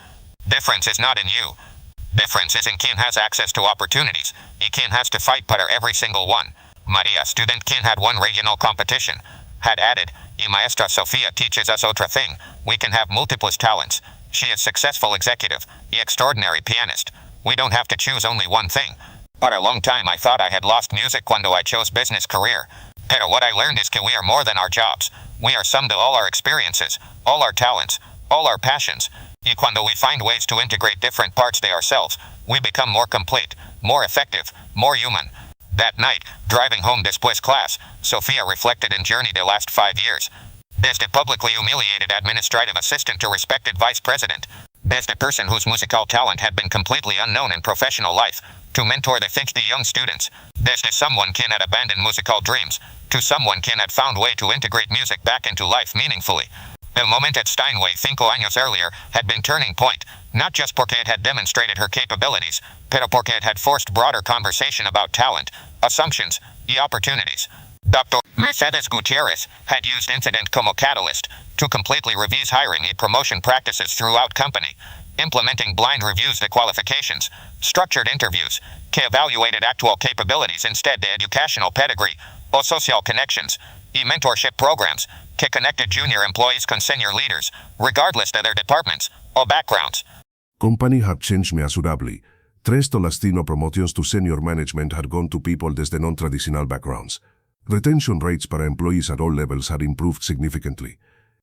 Difference is not in you. Difference is in quien has access to opportunities, y quien has to fight para every single one. Maria student quien had won regional competition, had added, y maestra Sofia teaches us otra thing, we can have multiples talents. She is successful executive, y extraordinary pianist. We don't have to choose only one thing. For a long time I thought I had lost music cuando I chose business career. Pero what I learned is que we are more than our jobs. We are sum to all our experiences, all our talents, all our passions. Y cuando we find ways to integrate different parts de ourselves, we become more complete, more effective, more human. That night, driving home después class, Sofia reflected in journey the last 5 years. Desde publicly humiliated administrative assistant to respected vice president. Desde person whose musical talent had been completely unknown in professional life, to mentor the young students. Desde someone quien had abandoned musical dreams, to someone quien had found way to integrate music back into life meaningfully. El moment at Steinway 5 años earlier had been turning point, not just porque it had demonstrated her capabilities, pero porque it had forced broader conversation about talent, assumptions, y opportunities. Dr. Mercedes Gutierrez had used incident como catalyst to completely revise hiring and promotion practices throughout company, implementing blind reviews de qualifications, structured interviews, que evaluated actual capabilities instead de educational pedigree, o social connections, y mentorship programs, que connected junior employees con senior leaders, regardless de their departments or backgrounds. Company had changed measurably. 3 Tolastino promotions to senior management had gone to people desde non-traditional backgrounds. Retention rates para employees at all levels had improved significantly.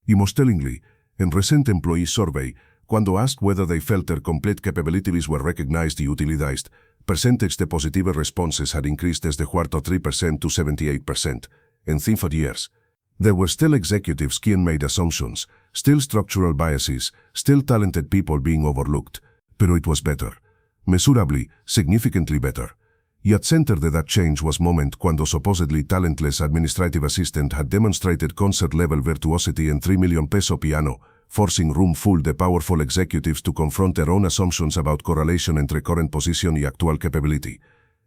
Y most tellingly, in recent employee survey, cuando asked whether they felt their complete capabilities were recognized y utilized, percentage de positive responses had increased desde 3% to 78%, in 5 years. There were still executives quien made assumptions, still structural biases, still talented people being overlooked, pero it was better. Measurably, significantly better. Y at center de that change was moment cuando supposedly talentless administrative assistant had demonstrated concert-level virtuosity in 3 million peso piano, forcing room full de powerful executives to confront their own assumptions about correlation entre current position y actual capability.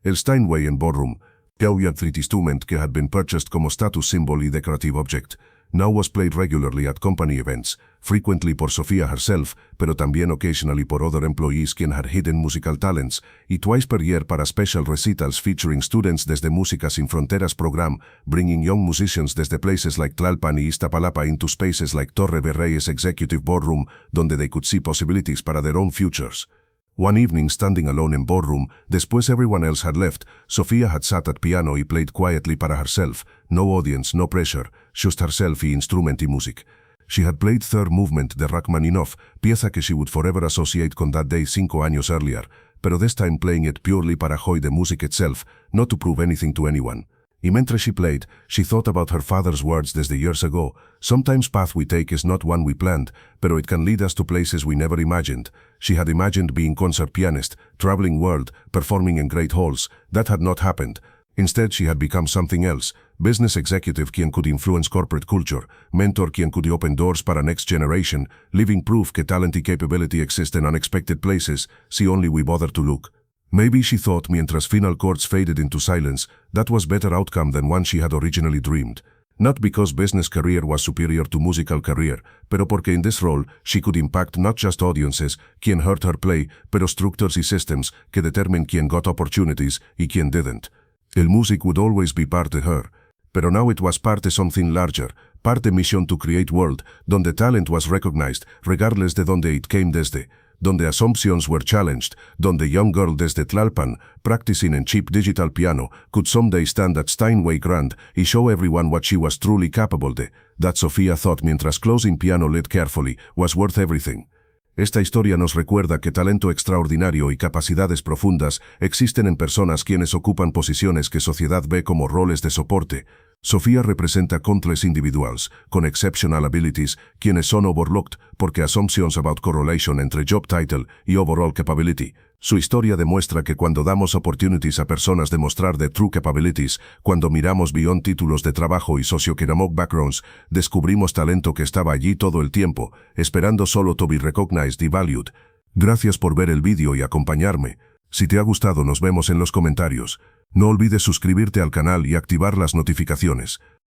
El Steinway en Ballroom, Gaudiat instrument que had been purchased como status symbol y decorative object, now was played regularly at company events, frequently por Sofia herself, pero también occasionally por other employees quien had hidden musical talents, y twice per year para special recitals featuring students desde Música Sin Fronteras program, bringing young musicians desde places like Tlalpan y Iztapalapa into spaces like Torre Berreyes Executive Ballroom, donde they could see possibilities para their own futures. One evening, standing alone in ballroom, después everyone else had left, Sofia had sat at piano y played quietly para herself, no audience, no pressure, just herself y instrument y music. She had played third movement de Rachmaninoff, pieza que she would forever associate con that day 5 años earlier, pero this time playing it purely para joy the music itself, not to prove anything to anyone. Y mientras she played, she thought about her father's words desde years ago. Sometimes path we take is not one we planned, pero it can lead us to places we never imagined. She had imagined being concert pianist, traveling world, performing in great halls. That had not happened. Instead, she had become something else. Business executive quien could influence corporate culture, mentor quien could open doors para next generation, living proof que talent y capability exist in unexpected places, si only we bother to look. Maybe she thought mientras final chords faded into silence, that was better outcome than one she had originally dreamed. Not because business career was superior to musical career, pero porque in this role, she could impact not just audiences, quien heard her play, pero structures y systems que determine quien got opportunities y quien didn't. El music would always be part of her, pero now it was parte something larger, parte mission to create world, donde talent was recognized, regardless de donde it came desde, donde assumptions were challenged, donde young girl desde Tlalpan, practicing in cheap digital piano, could someday stand at Steinway Grand y show everyone what she was truly capable de. That Sofia thought mientras closing piano lid carefully, was worth everything. Esta historia nos recuerda que talento extraordinario y capacidades profundas existen en personas quienes ocupan posiciones que sociedad ve como roles de soporte. Sofia representa countless individuals, con exceptional abilities, quienes son overlooked porque assumptions about correlation entre job title y overall capability. Su historia demuestra que cuando damos opportunities a personas de mostrar their true capabilities, cuando miramos beyond títulos de trabajo y socioeconomic backgrounds, descubrimos talento que estaba allí todo el tiempo, esperando solo to be recognized y valued. Gracias por ver el vídeo y acompañarme. Si te ha gustado, nos vemos en los comentarios. No olvides suscribirte al canal y activar las notificaciones.